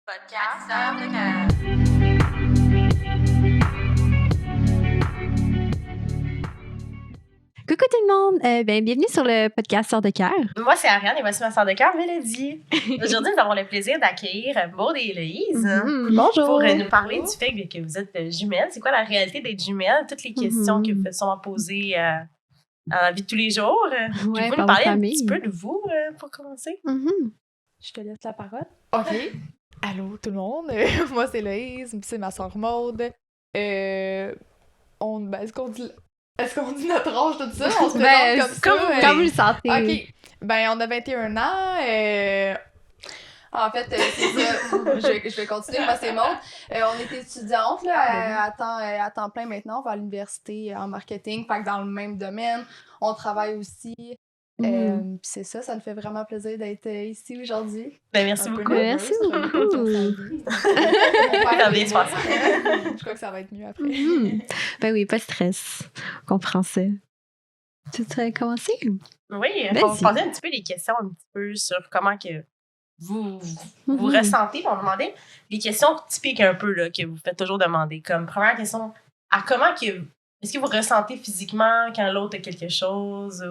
Podcast Sœurs de cœur. Coucou tout le monde, bienvenue sur le podcast Sœurs de cœur. Moi, c'est Ariane et voici ma sœur de cœur, Mélodie. Aujourd'hui, nous avons le plaisir d'accueillir Maud et Héloïse Bonjour. pour nous parler du fait que vous êtes jumelles. C'est quoi la réalité d'être jumelles? Toutes les questions que vous faites sûrement poser dans la vie de tous les jours. Pouvez-vous nous parler un petit peu de vous pour commencer? Je te laisse la parole. OK. Allô, tout le monde. Moi, c'est Héloïse, c'est ma soeur Maude. Est-ce qu'on dit notre âge, tout ça? On se présente comme ça. Comme vous le sentez. OK. On a 21 ans. En fait, c'est ça. Je vais continuer. Moi, c'est Maude. On est étudiante là, à temps plein maintenant. On va à l'université en marketing. Fait que dans le même domaine, on travaille aussi. Puis c'est ça nous fait vraiment plaisir d'être ici aujourd'hui. Merci beaucoup. Merci beaucoup. Ça va bien se passer. Je crois que ça va être mieux après. Ben oui, pas de stress. On comprend ça. Tu voudrais commencer? Oui, on va poser un petit peu les questions un petit peu sur comment que vous ressentez. On va demander les questions typiques un peu là, que vous faites toujours demander. Comme première question, est-ce que vous ressentez physiquement quand l'autre a quelque chose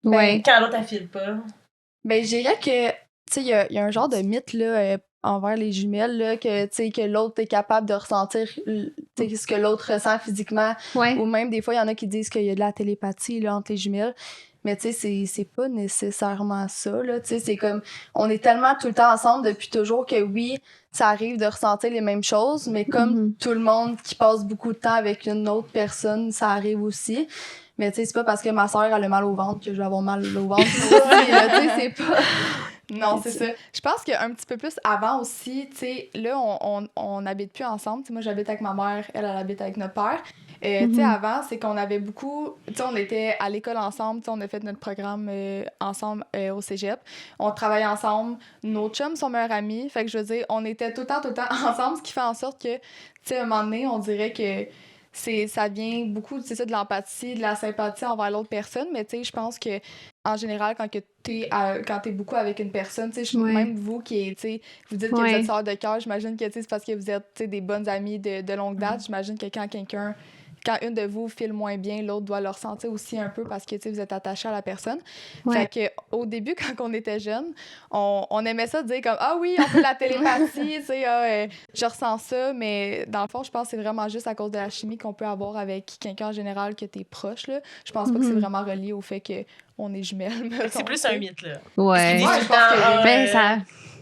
ou quand l'autre affile pas? Ben, je dirais que, tu sais, il y a un genre de mythe, là, envers les jumelles, là, que l'autre est capable de ressentir ce que l'autre ressent physiquement. Ouais. Ou même, des fois, il y en a qui disent qu'il y a de la télépathie, là, entre les jumelles. Mais, tu sais, c'est pas nécessairement ça, là. Tu sais, c'est comme, on est tellement tout le temps ensemble depuis toujours que oui, ça arrive de ressentir les mêmes choses, mais comme tout le monde qui passe beaucoup de temps avec une autre personne, ça arrive aussi. Mais tu sais, c'est pas parce que ma soeur a le mal au ventre que je vais avoir mal au ventre aussi, là, tu sais, c'est pas... Non, c'est ça. Je pense qu'un petit peu plus avant aussi, tu sais, là, on n'habite plus ensemble. T'sais, moi, j'habite avec ma mère, elle habite avec notre père. Tu sais, avant, c'est qu'on avait beaucoup... Tu sais, on était à l'école ensemble, tu sais, on a fait notre programme ensemble au cégep. On travaille ensemble. Nos chums sont meilleurs amis. Fait que je veux dire, on était tout le temps ensemble, ce qui fait en sorte que, tu sais, à un moment donné, on dirait que ça vient beaucoup, c'est ça, de l'empathie, de la sympathie envers l'autre personne, mais tu sais, je pense que en général, quand t'es beaucoup avec une personne, tu sais, même vous qui, tu sais, vous dites que vous êtes sœurs de cœur, j'imagine que, tu sais, c'est parce que vous êtes, tu sais, des bonnes amies de longue date. J'imagine que quand une de vous file moins bien, l'autre doit le ressentir aussi un peu parce que, tu sais, vous êtes attaché à la personne. Fait que au début, quand on était jeunes, on aimait ça dire comme « Ah oui, on fait de la télépathie, tu sais, je ressens ça », mais dans le fond, je pense que c'est vraiment juste à cause de la chimie qu'on peut avoir avec quelqu'un en général que t'es proche, là. Je pense pas que c'est vraiment relié au fait qu'on est jumelles. C'est plus un mythe, là. Ouais. Je pense que Ben, ça...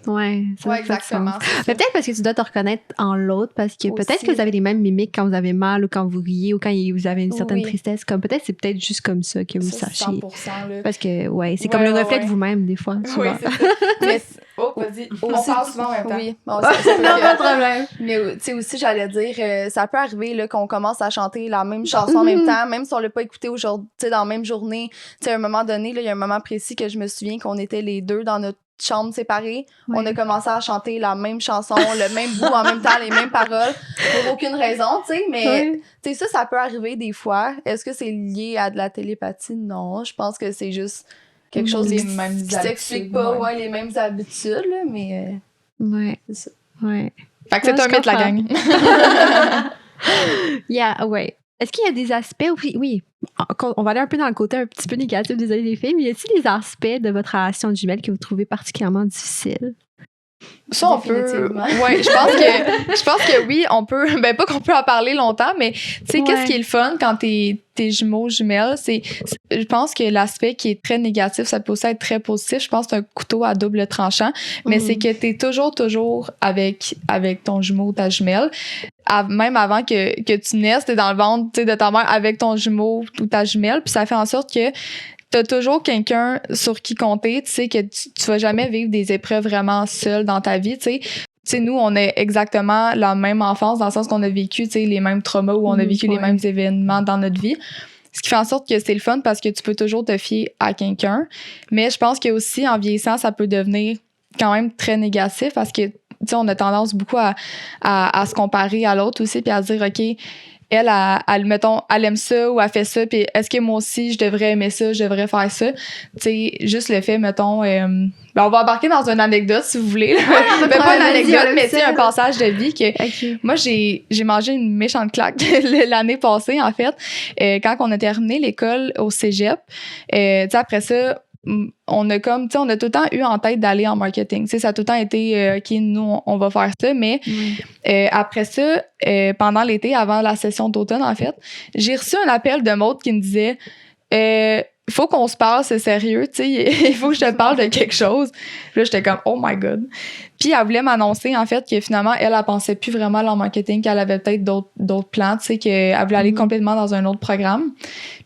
Ouais, exactement. Mais peut-être parce que tu dois te reconnaître en l'autre, parce que peut-être que vous avez les mêmes mimiques quand vous avez mal ou quand vous riez ou quand vous avez une certaine tristesse. Comme peut-être c'est peut-être juste comme ça que vous sachiez. 100%, là. Parce que c'est comme le reflet de vous-même des fois. Oui, c'est ça. Mais vas-y. On parle souvent en même temps. Oui. Non, pas de problème. Mais tu sais aussi, j'allais dire, ça peut arriver là, qu'on commence à chanter la même chanson en même temps, même si on l'a pas écouté aujourd'hui, tu sais, dans la même journée. Tu sais, à un moment donné, il y a un moment précis que je me souviens qu'on était les deux dans notre chambre séparée. On a commencé à chanter la même chanson, le même bout en même temps, les mêmes paroles, pour aucune raison, tu sais, mais tu sais, ça peut arriver des fois. Est-ce que c'est lié à de la télépathie? Non, je pense que c'est juste quelque chose qui s'explique pas, les mêmes habitudes, là, mais c'est ça. Ouais. Fait que c'est un mythe, la gang. Est-ce qu'il y a des aspects, oui, on va aller un peu dans le côté un petit peu négatif des années des filles, mais y a-t-il des aspects de votre relation de jumelles que vous trouvez particulièrement difficiles? Ça, on peut. Ouais, je pense que oui, on peut. Ben, pas qu'on peut en parler longtemps, mais tu sais, qu'est-ce qui est le fun quand t'es jumeaux, jumelles? Je pense que l'aspect qui est très négatif, ça peut aussi être très positif. Je pense que c'est un couteau à double tranchant, mais c'est que t'es toujours avec ton jumeau ou ta jumelle. Même avant que tu naisses, t'es dans le ventre de ta mère avec ton jumeau ou ta jumelle, puis ça fait en sorte que t'as toujours quelqu'un sur qui compter. Tu sais que tu vas jamais vivre des épreuves vraiment seule dans ta vie, tu sais. Tu sais, nous, on a exactement la même enfance dans le sens qu'on a vécu, tu sais, les mêmes traumas ou on a vécu les mêmes événements dans notre vie. Ce qui fait en sorte que c'est le fun parce que tu peux toujours te fier à quelqu'un. Mais je pense que aussi, en vieillissant, ça peut devenir quand même très négatif parce que, tu sais, on a tendance beaucoup à se comparer à l'autre aussi puis à dire, OK, mettons, elle aime ça ou elle fait ça, puis est-ce que moi aussi, je devrais aimer ça, je devrais faire ça? Tu sais, juste le fait, mettons, on va embarquer dans une anecdote, si vous voulez. Mais pas une anecdote, mais tu sais, un passage de vie que moi, j'ai mangé une méchante claque l'année passée, en fait, quand on a terminé l'école au cégep. Tu sais, après ça, on a tout le temps eu en tête d'aller en marketing. Tu sais, ça a tout le temps été OK, nous, on va faire ça. Mais après ça, pendant l'été, avant la session d'automne, en fait, j'ai reçu un appel de Maud qui me disait il faut qu'on se parle, c'est sérieux, tu sais, il faut que je te parle de quelque chose. Puis là, j'étais comme, oh my God. Puis elle voulait m'annoncer, en fait, que finalement, elle pensait plus vraiment à en marketing, qu'elle avait peut-être d'autres plans, tu sais, qu'elle voulait aller complètement dans un autre programme.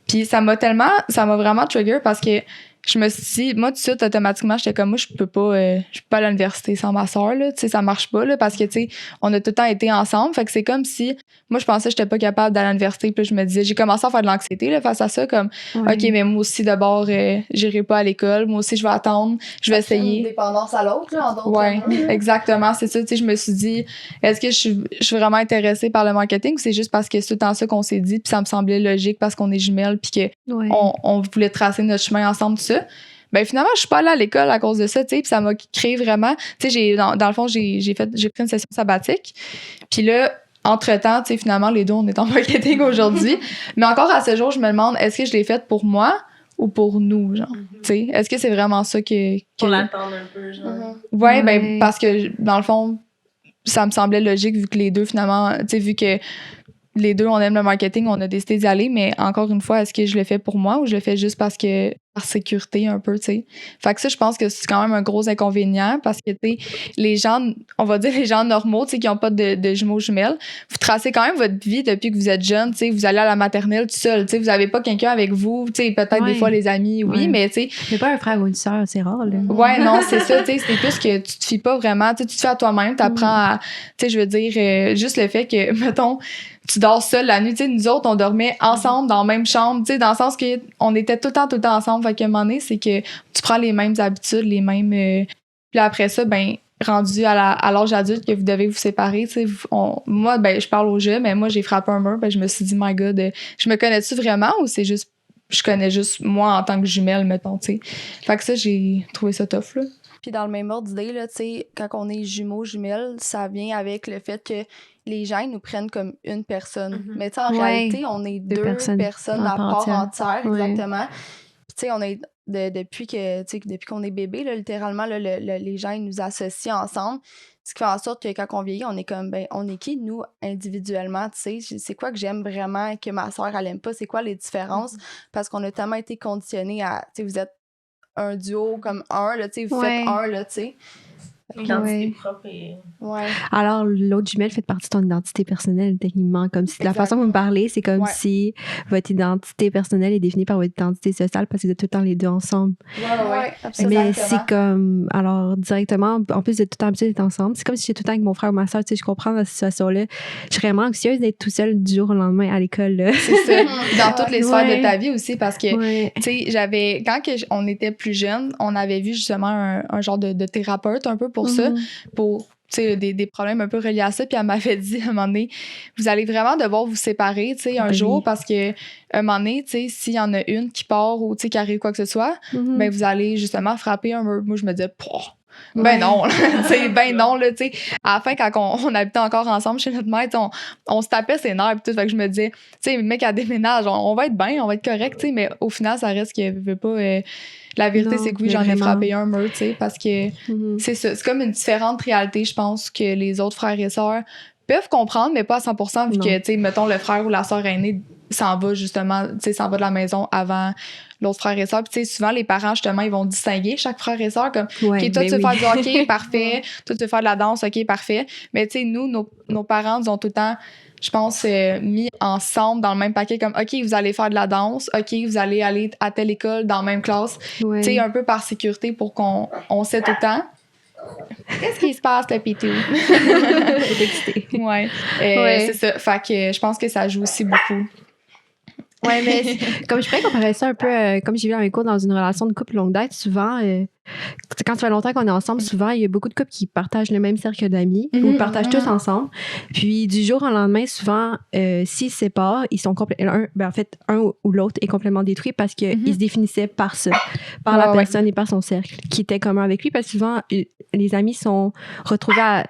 Puis ça m'a vraiment trigger parce que je me suis dit, moi, tout de suite, automatiquement, j'étais comme, moi, je peux pas aller à l'université sans ma soeur, là. Tu sais, ça marche pas, là, parce que, tu sais, on a tout le temps été ensemble. Fait que c'est comme si, moi, je pensais que j'étais pas capable d'aller à l'université. Puis je me disais, j'ai commencé à faire de l'anxiété, là, face à ça, comme, OK, mais moi aussi, d'abord, j'irai pas à l'école. Moi aussi, je vais attendre. Je vais essayer. Une dépendance à l'autre, là, en d'autres termes. Ouais, exactement. C'est ça, tu sais, je me suis dit, est-ce que je suis vraiment intéressée par le marketing ou c'est juste parce que c'est tout le temps ça qu'on s'est dit, puis ça me semblait logique parce qu'on est jumelles, puis que on voulait tracer notre chemin ensemble, tout ça. Ben finalement, je suis pas allée à l'école à cause de ça, tu sais, puis ça m'a créé vraiment, tu sais, dans le fond, j'ai pris une session sabbatique. Puis là, entre-temps, tu sais, finalement, les deux, on est en marketing aujourd'hui. Mais encore à ce jour, je me demande, est-ce que je l'ai faite pour moi ou pour nous, genre? Tu sais, est-ce que c'est vraiment ça que... Pour l'attendre un peu, genre. Ouais, ben parce que, dans le fond, ça me semblait logique vu que les deux, finalement, tu sais, vu que les deux, on aime le marketing, on a décidé d'y aller, mais encore une fois, est-ce que je le fais pour moi ou je le fais juste par sécurité un peu, tu sais? Fait que ça, je pense que c'est quand même un gros inconvénient parce que, tu sais, les gens, on va dire les gens normaux, tu sais, qui n'ont pas de jumeaux jumelles, vous tracez quand même votre vie depuis que vous êtes jeune, tu sais, vous allez à la maternelle tout seul, tu sais, vous n'avez pas quelqu'un avec vous, tu sais, peut-être des fois les amis, oui, mais tu sais... Mais pas un frère ou une sœur, c'est rare, là. Ouais, non, c'est ça, tu sais, c'est plus que tu te fies pas vraiment, tu sais, tu te fais à toi-même, t'apprends à, tu sais, je veux dire, juste le fait que, mettons, tu dors seul la nuit, tu sais, nous autres, on dormait ensemble dans la même chambre, tu sais, dans le sens que on était tout le temps ensemble. Fait qu'à un moment donné, c'est que tu prends les mêmes habitudes, les mêmes... Puis après ça, ben rendu à l'âge adulte que vous devez vous séparer, tu sais, moi, ben je parle au jeu, mais moi, j'ai frappé un mur, ben je me suis dit, my God, je me connais-tu vraiment ou c'est juste... Je connais juste moi en tant que jumelle, mettons, tu sais. Fait que ça, j'ai trouvé ça tough, là. Puis dans le même ordre d'idée, là, tu sais, quand on est jumeaux, jumelles, ça vient avec le fait que les gens nous prennent comme une personne. Mais tu sais, en réalité, on est deux personnes à part entière, exactement. Puis tu sais, on est depuis qu'on est bébé, là, littéralement, là, les gens ils nous associent ensemble. Ce qui fait en sorte que quand on vieillit, on est comme, ben, on est qui, nous, individuellement, tu sais? C'est quoi que j'aime vraiment et que ma soeur, elle aime pas? C'est quoi les différences? Parce qu'on a tellement été conditionnés à, tu sais, vous êtes un duo comme un, là, tu sais, vous faites un, là, tu sais. L'identité propre et... Alors, l'autre jumelle fait partie de ton identité personnelle, techniquement. Comme si la façon dont vous me parlez, c'est comme si votre identité personnelle est définie par votre identité sociale parce que vous êtes tout le temps les deux ensemble. Absolument. Mais c'est comme... Alors, directement, en plus de tout le temps habitué d'être ensemble, c'est comme si j'étais tout le temps avec mon frère ou ma soeur. Tu sais, je comprends la situation-là. Je suis vraiment anxieuse d'être tout seul du jour au lendemain à l'école, là. C'est ça. Dans toutes les sphères de ta vie aussi, parce que, tu sais, quand on était plus jeunes, on avait vu justement un genre de thérapeute un peu pour ça, pour des problèmes un peu reliés à ça, puis elle m'avait dit à un moment donné, vous allez vraiment devoir vous séparer, tu sais, un jour, parce que un moment donné, tu sais, s'il y en a une qui part ou, tu sais, qui arrive quoi que ce soit, ben vous allez justement frapper un mur. Moi, je me disais, ben non, tu sais, non, là, tu sais. À la fin, quand on habitait encore ensemble chez notre mère, on se tapait ses nerfs et tout, fait que je me disais, tu sais, le mec, elle déménage, on va être bien, on va être correct, tu sais, mais au final, ça reste qu'il veut pas... la vérité, c'est que oui, j'en ai frappé un mur, tu sais, parce que c'est ça. C'est comme une différente réalité, je pense, que les autres frères et sœurs peuvent comprendre, mais pas à 100%, vu que, tu sais, mettons, le frère ou la sœur aînée s'en va justement, tu sais, s'en va de la maison avant l'autre frère et sœur. Puis, tu sais, souvent, les parents, justement, ils vont distinguer chaque frère et sœur, comme, OK, toi, tu veux faire du hockey, parfait. Toi, tu veux faire de la danse, OK, parfait. Mais, tu sais, nous, nos parents, ils ont tout le temps, je pense, mis ensemble dans le même paquet, comme, OK, vous allez faire de la danse, OK, vous allez aller à telle école dans la même classe. Tu sais, un peu par sécurité pour qu'on sait tout le temps. Qu'est-ce qui se passe, le pitou? C'est ça. Fait que je pense que ça joue aussi beaucoup. Ouais, mais comme je pourrais comparer ça un peu, comme j'ai vu dans mes cours, dans une relation de couple longue date, souvent, quand ça fait longtemps qu'on est ensemble, souvent, il y a beaucoup de couples qui partagent le même cercle d'amis ou partagent tous ensemble. Puis, du jour au lendemain, souvent, s'ils se séparent, ils sont un ou l'autre est complètement détruit parce qu'ils se définissaient par ça, par la personne et par son cercle qui était commun avec lui. Parce que souvent, les amis sont retrouvés à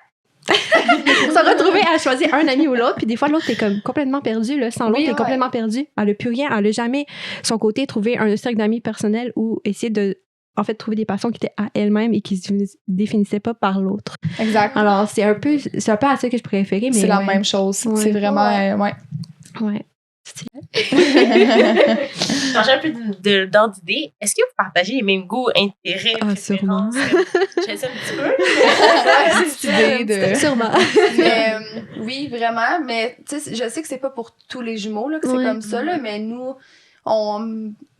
choisir un ami ou l'autre, puis des fois l'autre est comme complètement perdu là, sans l'autre est complètement perdu, elle a plus rien, elle a jamais son côté trouver un cercle d'amis personnel ou essayer de en fait trouver des passions qui étaient à elle-même et qui se définissaient pas par l'autre. Exact. Alors c'est un peu à ça que je préférais, mais c'est la même chose, c'est vraiment ouais. Changer un peu d'ordre d'idée. Est-ce que vous partagez les mêmes goûts, intérêts, sûrement. Je sais un petit peu. Sûrement. Mais, oui, vraiment. Mais tu sais, je sais que c'est pas pour tous les jumeaux là, que c'est comme ça, là, mais nous,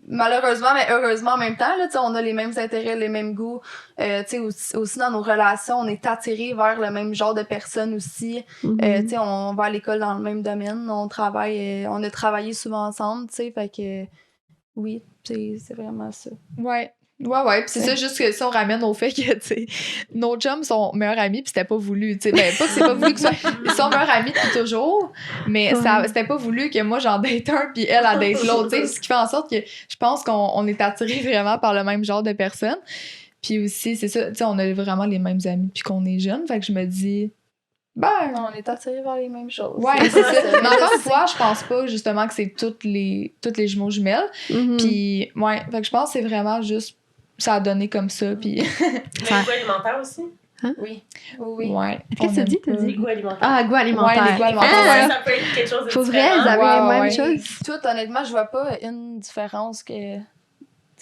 malheureusement, mais heureusement en même temps, là, on a les mêmes intérêts, les mêmes goûts. Aussi dans nos relations, on est attirés vers le même genre de personnes aussi. On va à l'école dans le même domaine, on a travaillé souvent ensemble, fait que oui, c'est vraiment ça. Ouais. Ouais, pis c'est ça, juste que si on ramène au fait que, tu sais, nos chums sont meilleurs amis pis c'était pas voulu, tu sais, ben, pas que c'est pas voulu que ils sont meilleurs amis depuis toujours, mais c'était pas voulu que moi j'en date un pis elle en date l'autre, tu sais, ce qui fait en sorte que je pense qu'on est attirés vraiment par le même genre de personnes. Puis aussi, c'est ça, tu sais, on a vraiment les mêmes amis puis qu'on est jeunes, fait que je me dis... on est attirés vers les mêmes choses. Ouais, c'est ça. Mais encore une fois, je pense pas justement que c'est toutes les jumeaux jumelles. Puis, ouais, fait que je pense que c'est vraiment juste ça a donné comme ça. Puis... Les goûts alimentaires aussi? Hein? Oui. Ouais. Qu'est-ce que tu dis? Les goûts alimentaires. Ah, goûts alimentaires. Ouais, les goûts alimentaires. Ça peut être quelque chose de Pour différent. vrai, vous avez les mêmes choses? Tout, honnêtement, je vois pas une différence que...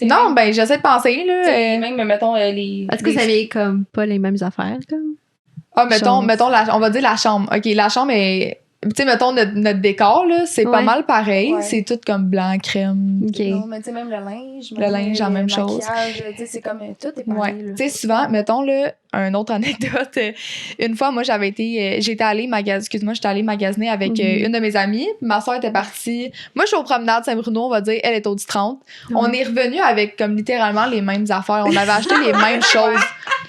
non, ben, j'essaie de penser, là. Même, mettons, les... Est-ce que vous avez comme pas les mêmes affaires, comme? Ah, mettons on va dire la chambre. OK, la chambre est... Tu sais, mettons, notre décor, là, c'est pas mal pareil. Ouais. C'est tout comme blanc, crème. Okay. Non, mais tu sais, même le linge. Le linge, la même chose. Tu sais, c'est comme tout est pareil. Tu sais, souvent, mettons, là, une autre anecdote. Une fois, moi, j'étais allée magasiner avec une de mes amies. Ma soeur était partie. Moi, je suis au promenade Saint-Bruno, on va dire. Elle est au 10-30. On est revenu avec, comme, littéralement les mêmes affaires. On avait acheté les mêmes choses.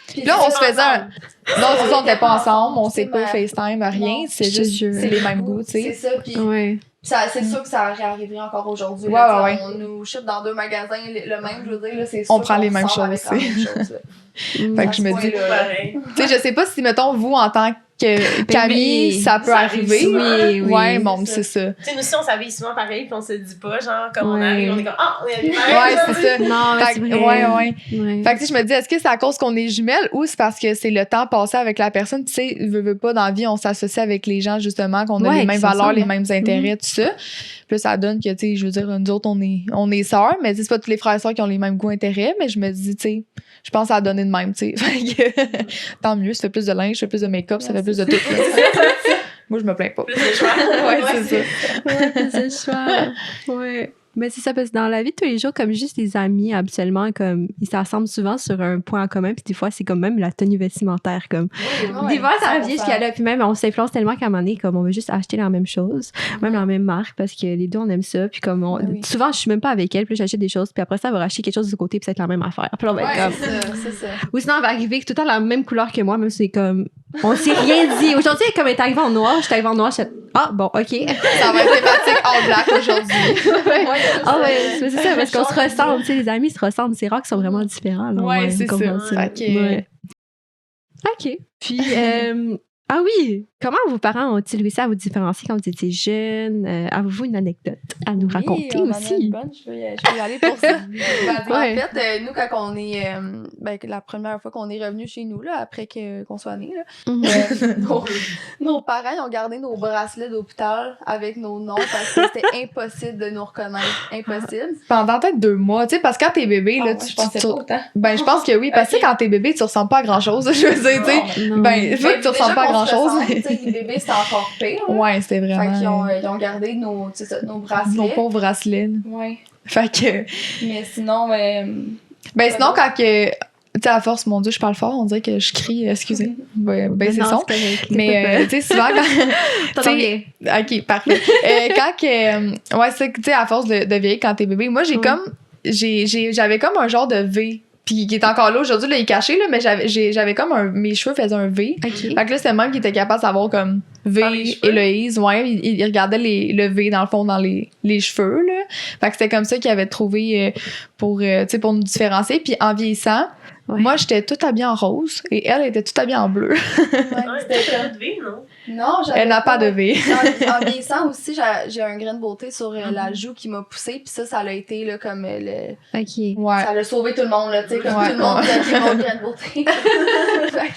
Puis là, on se faisait un... Non, c'est ça, on n'était pas ensemble, on s'est pas FaceTime, rien. C'est juste, c'est les mêmes goûts, tu sais. C'est ça, puis c'est sûr que ça réarriverait encore aujourd'hui. Ouais. On nous ship dans 2 magasins le même, je veux dire, là, c'est sûr on prend les mêmes choses, fait que je me dis... Tu sais, je sais pas si, mettons, vous, en tant que Camille, ça peut arriver. Oui. Ouais, bon, c'est ça. Tu sais, nous aussi, on s'habille souvent pareil, puis on se dit pas, genre, comme on arrive, on est comme, on est habillés pareil. Ouais, c'est ça. Non, c'est vrai. Ouais. Fait que, tu sais, je me dis, est-ce que c'est à cause qu'on est jumelles ou c'est parce que c'est le temps passé avec la personne? Tu sais, veux pas, dans la vie, on s'associe avec les gens, justement, qu'on a les mêmes valeurs, les mêmes intérêts, tout ça. Puis ça donne que, tu sais, je veux dire, nous autres, on est sœurs, mais c'est pas tous les frères et sœurs qui ont les mêmes goûts intérêts, mais je me dis, tu sais, je pense que ça a donné de même, tu sais. Tant mieux, ça fait plus de linge, ça fait plus de make-up, ça fait plus de tout. Moi, je me plains pas. Plus de choix. Ouais, c'est ça. Plus de choix. Ouais. Mais c'est ça, parce que dans la vie de tous les jours, comme juste les amis, absolument, comme ils s'assemblent souvent sur un point en commun, puis des fois, c'est comme même la tenue vestimentaire, comme des fois, ça revient jusqu'à là, puis même, on s'influence tellement qu'à un moment donné, comme on veut juste acheter la même chose, même la même marque, parce que les deux, on aime ça, puis comme souvent, je suis même pas avec elle, puis j'achète des choses, puis après ça, elle va racheter quelque chose de côté, puis c'est la même affaire. Puis on va être comme... c'est ça. Ou sinon, elle va arriver tout le temps la même couleur que moi, même si c'est comme... On s'est rien dit. Aujourd'hui, comme elle est arrivée en noir, j'étais arrivée en noir, j'étais... Ah, bon, OK. Ça va être thématique all black aujourd'hui. C'est ça, parce qu'on se ressemble, tu sais, les amis se ressemblent. C'est rare qu'ils sont vraiment différents. Là, ouais, c'est ça. OK. Puis, ah oui, comment vos parents ont-ils réussi à vous différencier quand vous étiez jeunes? Avez-vous une anecdote à nous raconter aussi? Je vais y aller pour ça. En fait, nous, quand on est... la première fois qu'on est revenu chez nous, là, après qu'on soit nés, nos parents ils ont gardé nos bracelets d'hôpital avec nos noms parce que c'était impossible de nous reconnaître. Impossible. Pendant peut-être 2 mois, tu sais, parce que quand t'es bébé, là, je pensais pas autant. Ben, je pense que oui, parce que quand t'es bébé, tu ressembles pas à grand-chose, je veux dire, tu sais. Ben, vu que tu ressembles pas à grand-chose. Les bébés, c'était encore pire. Là. Ouais, c'était vraiment... Fait qu'ils ils ont gardé nos bracelets. Nos pauvres bracelets. Ouais. Fait que... Mais sinon... Ben, sinon, quand que... sais, à force, mon Dieu, je parle fort, on dirait que je crie, excusez. Ben c'est son. Mais, tu sais, souvent, quand. OK, parfait. Ouais, c'est tu sais, à force de vieillir quand t'es bébé, moi, j'avais comme un genre de V. Puis qui est encore là aujourd'hui, là, il est caché, là, mais j'avais comme mes cheveux faisaient un V. Okay. Fait que là, c'était le même qui était capable de savoir comme V, Héloïse, ouais, il regardait le V dans le fond, dans les cheveux, là. Fait que c'était comme ça qu'il avait trouvé pour nous différencier. Puis en vieillissant, moi, j'étais toute habillée en rose et elle était toute habillée en bleu. C'était un V, non? Non, elle n'a pas de V. En vieillissant aussi, j'ai un grain de beauté sur la joue qui m'a poussée, puis ça l'a été là, comme ça l'a sauvé tout le monde, là, tu sais, comme tout le monde qui a mon grain de beauté.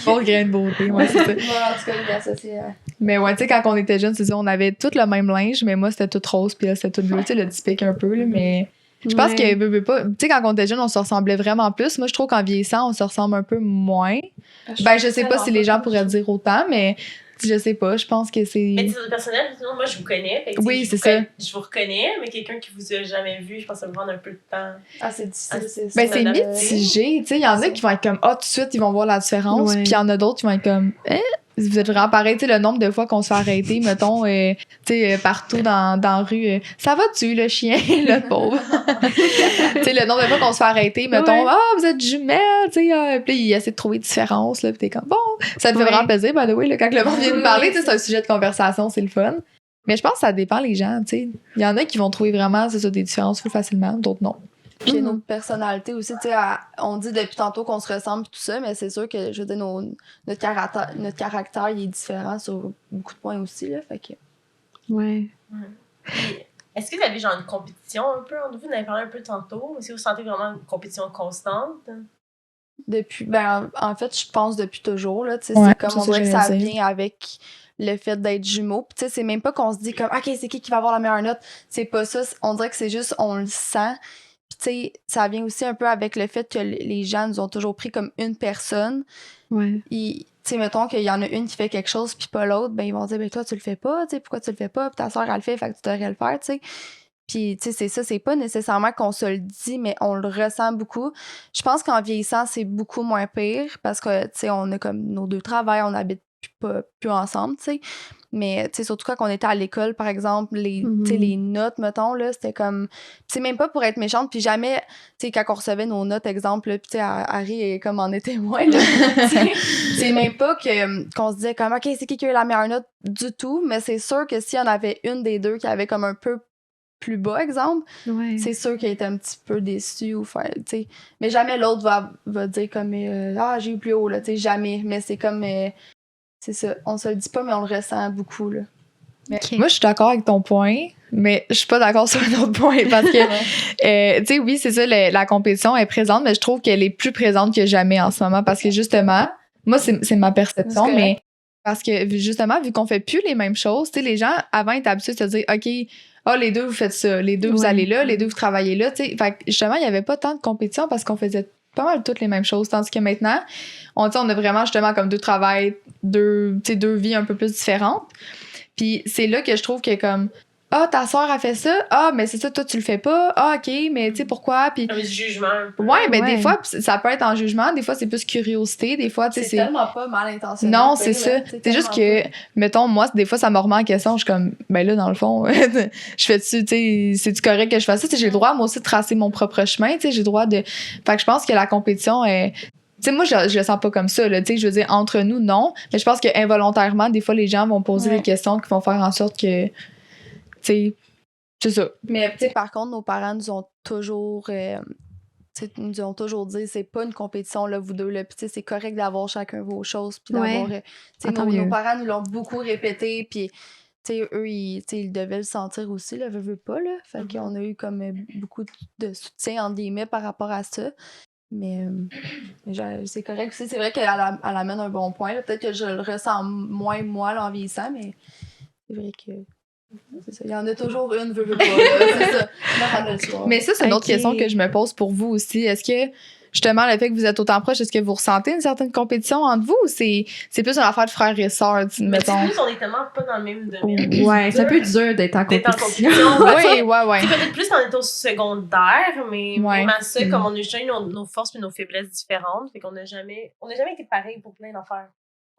Bon grain de beauté, ouais, c'est ça. Moi, en tout cas, il est associé à... Mais ouais, tu sais, quand on était jeunes, c'est ça, on avait tout le même linge, mais moi, c'était tout rose, puis là, c'était tout bleu, tu sais, le typique un peu, là, mais... Je pense que, tu sais, quand on était jeunes, on se ressemblait vraiment plus. Moi, je trouve qu'en vieillissant, on se ressemble un peu moins. Je sais pas si les gens pourraient dire autant, mais je sais pas. Je pense que c'est. Mais titre personnel, moi, je vous connais. Oui, c'est ça. Je vous reconnais, mais quelqu'un qui vous a jamais vu, je pense que ça va prendre un peu de temps. Ah, c'est difficile. C'est mitigé. Tu sais, il y en a qui vont être comme, tout de suite, ils vont voir la différence. Puis il y en a d'autres qui vont être comme, vous êtes vraiment pareil, tu sais, le nombre de fois qu'on se fait arrêter, mettons, tu sais, partout dans la rue, ça va-tu, le chien, le pauvre? Tu sais, le nombre de fois qu'on se fait arrêter, mettons, vous êtes jumelles, tu sais, puis il essaie de trouver des différences, là, puis t'es comme, bon, ça te fait vraiment plaisir, by the way, là, quand le monde vient de parler, tu sais, c'est un sujet de conversation, c'est le fun. Mais je pense que ça dépend les gens, tu sais. Il y en a qui vont trouver vraiment, c'est ça, des différences plus facilement, d'autres non. Puis nos personnalités aussi, tu sais, on dit depuis tantôt qu'on se ressemble et tout ça, mais c'est sûr que, je veux dire, notre caractère, il est différent sur beaucoup de points aussi, là, fait que... Ouais. Est-ce que vous avez genre une compétition un peu entre vous? Vous en avez parlé un peu tantôt. Est-ce que vous sentez vraiment une compétition constante? Depuis, en fait, je pense depuis toujours, là, tu sais, c'est comme on dirait que ça vient avec le fait d'être jumeaux. Puis tu sais, c'est même pas qu'on se dit comme, OK, c'est qui va avoir la meilleure note? C'est pas ça. On dirait que c'est juste, on le sent. Puis tu sais, ça vient aussi un peu avec le fait que les gens nous ont toujours pris comme une personne. Ouais. Tu sais, mettons qu'il y en a une qui fait quelque chose puis pas l'autre, ben ils vont dire, ben toi, tu le fais pas, tu sais, pourquoi tu le fais pas? Puis ta soeur, elle le fait, fait que tu devrais le faire, tu sais. Puis, tu sais, c'est ça, c'est pas nécessairement qu'on se le dit, mais on le ressent beaucoup. Je pense qu'en vieillissant, c'est beaucoup moins pire parce que, tu sais, on a comme nos deux travails, on habite plus ensemble, tu sais. Mais, tu sais, surtout quand on était à l'école, par exemple, tu sais, les notes, mettons, là, c'était comme... C'est même pas pour être méchante, puis jamais, tu sais, quand on recevait nos notes, exemple, puis tu sais, Harry est comme en est témoin, là. C'est même pas qu'on se disait comme, OK, c'est qui a eu la meilleure note du tout, mais c'est sûr que s'il y en avait une des deux qui avait comme un peu plus bas, exemple, c'est sûr qu'elle était un petit peu déçue ou faire, tu sais. Mais jamais l'autre va dire comme, j'ai eu plus haut, là, tu sais, jamais. Mais c'est comme... c'est ça, on se le dit pas, mais on le ressent beaucoup, là. Moi, je suis d'accord avec ton point, mais je suis pas d'accord sur un autre point parce que, tu sais, oui, c'est ça, la compétition est présente, mais je trouve qu'elle est plus présente que jamais en ce moment parce que justement, moi, c'est ma perception, mais parce que justement, vu qu'on fait plus les mêmes choses, tu sais, les gens, avant, étaient habitués de se dire, OK, les deux, vous faites ça, les deux, vous allez là, les deux, vous travaillez là, tu sais. Fait que justement, il y avait pas tant de compétition parce qu'on faisait pas mal toutes les mêmes choses, tandis que maintenant, on a vraiment justement comme deux travails, deux vies un peu plus différentes. Puis c'est là que je trouve que comme ta soeur a fait ça, mais c'est ça, toi tu le fais pas, OK, mais tu sais pourquoi, puis un jugement. Des fois ça peut être en jugement, des fois c'est plus curiosité, des fois tu sais c'est tellement pas mal intentionné. Non, c'est ça. C'est juste que mettons moi des fois ça me remet en question, je suis comme ben là dans le fond, je fais-tu, tu sais, c'est-tu correct que je fasse ça, j'ai le droit moi aussi de tracer mon propre chemin, tu sais, j'ai le droit de fait que je pense que la compétition est tu sais, moi, je le sens pas comme ça, là. Tu sais, je veux dire, entre nous, non. Mais je pense qu'involontairement, des fois, les gens vont poser des questions qui vont faire en sorte que, tu sais, c'est ça. Mais, tu sais, par contre, nos parents nous ont toujours, nous ont toujours dit, c'est pas une compétition, là, vous deux, là. Puis, tu sais, c'est correct d'avoir chacun vos choses. Puis d'avoir, tu sais, nos parents nous l'ont beaucoup répété. Puis, tu sais, eux, ils devaient le sentir aussi, là, veut pas, là. Fait qu'on a eu comme beaucoup de soutien, entre guillemets, par rapport à ça. Mais c'est correct aussi. C'est vrai qu'elle amène un bon point. Là. Peut-être que je le ressens moins, moi, là, en vieillissant, mais c'est vrai que c'est ça. Il y en a toujours une, veut pas. Là, c'est ça. Mais ça, c'est une autre question que je me pose pour vous aussi. Est-ce que justement, le fait que vous êtes autant proches, est-ce que vous ressentez une certaine compétition entre vous ou c'est plus une affaire de frères et sœurs, mettons? Mais plus, on est tellement pas dans le même domaine. Ouais, c'est un peu dur d'être en compétition. Ouais. C'est peut-être plus quand on est au secondaire, mais même à ça, comme on a chacun nos forces et nos faiblesses différentes, fait qu'on n'a jamais été pareil pour plein d'affaires.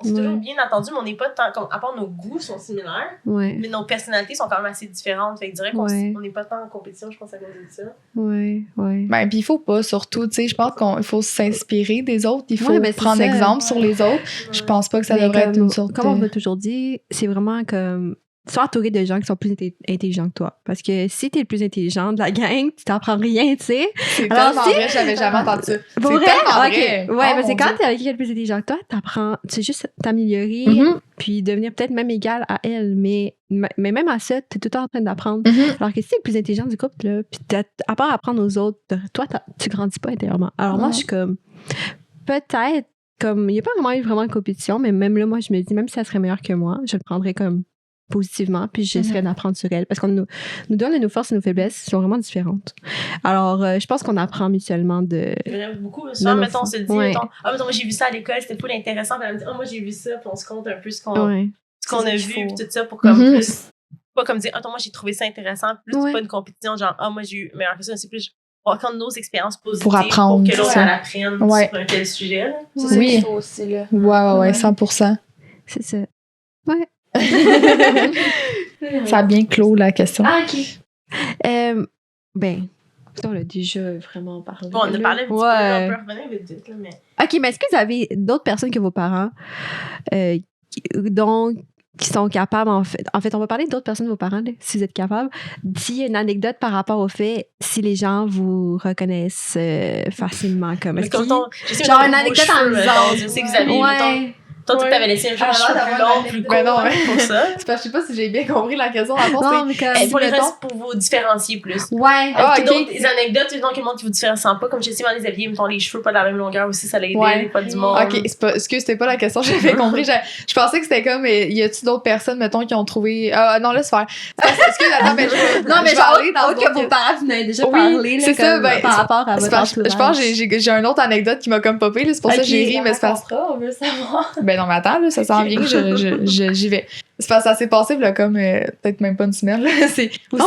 On s'est toujours bien entendu, mais on n'est pas tant comme, à part nos goûts sont similaires, mais nos personnalités sont quand même assez différentes. Fait que je dirais qu'on n'est pas tant en compétition, je pense, à cause de ça. Ouais. Ben, puis il faut pas, surtout, tu sais, je pense qu'il faut s'inspirer des autres, il faut prendre exemple sur les autres. Je pense pas que ça devrait être une sorte. Comme on m'a toujours dit, c'est vraiment comme. Sois entouré de gens qui sont plus intelligents que toi. Parce que si t'es le plus intelligent de la gang, tu t'apprends rien, tu sais. C'est tellement vrai, j'avais jamais entendu ça. C'est tellement vrai. Ouais, parce que quand t'es avec quelqu'un de plus intelligent que toi, t'apprends, tu sais juste t'améliorer, puis devenir peut-être même égal à elle. Mais même à ça, t'es tout le temps en train d'apprendre. Alors que si t'es le plus intelligent du couple, là, puis à part apprendre aux autres, toi, tu grandis pas intérieurement. Alors moi, je suis comme, peut-être, comme, il n'y a pas vraiment eu vraiment de compétition, mais même là, moi, je me dis, même si elle serait meilleure que moi, je le prendrais comme positivement, puis j'essaierais d'apprendre sur elle. Parce qu'on nous donne nos forces et nos faiblesses sont vraiment différentes. Alors, je pense qu'on apprend mutuellement de... beaucoup. Souvent, mettons, on se dit, mettons, moi, j'ai vu ça à l'école, c'était full intéressant. Puis elle me dit, moi, j'ai vu ça, puis on se compte un peu ce qu'on a vu, puis tout ça, pour comme plus... Pas comme dire, moi, j'ai trouvé ça intéressant. Plus c'est pas une compétition, genre, moi, j'ai eu meilleur que ça. C'est plus... On va prendre nos expériences positives pour apprendre, pour que l'autre apprenne sur un tel sujet. C'est ça qu'il faut aussi, là. Ouais, 100%. C'est ça. Ouais. Ça a bien clos la question. Ah, ok. On l'a déjà vraiment parlé. Bon, on a parlé un petit peu, on peut revenir vite, là, mais... Ok, mais est-ce que vous avez d'autres personnes que vos parents qui sont capables, en fait, on va parler d'autres personnes de vos parents, là, si vous êtes capables. S'il y a une anecdote par rapport au fait, si les gens vous reconnaissent facilement comme... Genre une anecdote en disant... Je sais que vous avez... Toi, tu t'avais laissé un cheveu plus long, plus court pour ça. C'est parce que je sais pas si j'ai bien compris la question. Pour les restes, pour vous différencier plus. Ouais. Des anecdotes, donc, le monde qui vous différencie pas, comme je sais, dans les habillés, mettons, les cheveux pas de la même longueur aussi, ça l'a aidé, pas du monde. Ok, c'était pas la question, j'avais compris. Je pensais que c'était comme, y a-tu d'autres personnes, mettons, qui ont trouvé. Non, laisse faire. Excuse, attends, mais non, mais genre, que vos parents vous avez déjà parlé, c'est ça, par rapport à votre entourage. Je pense que j'ai une autre anecdote qui m'a comme popé, c'est pour ça que j'ai ri, mais c'est parce que. On veut savoir. Ben non, mais attends, là, ça s'en vient, j'y vais. C'est parce que ça s'est passé, là, comme peut-être même pas une semaine. Là. C'est aussi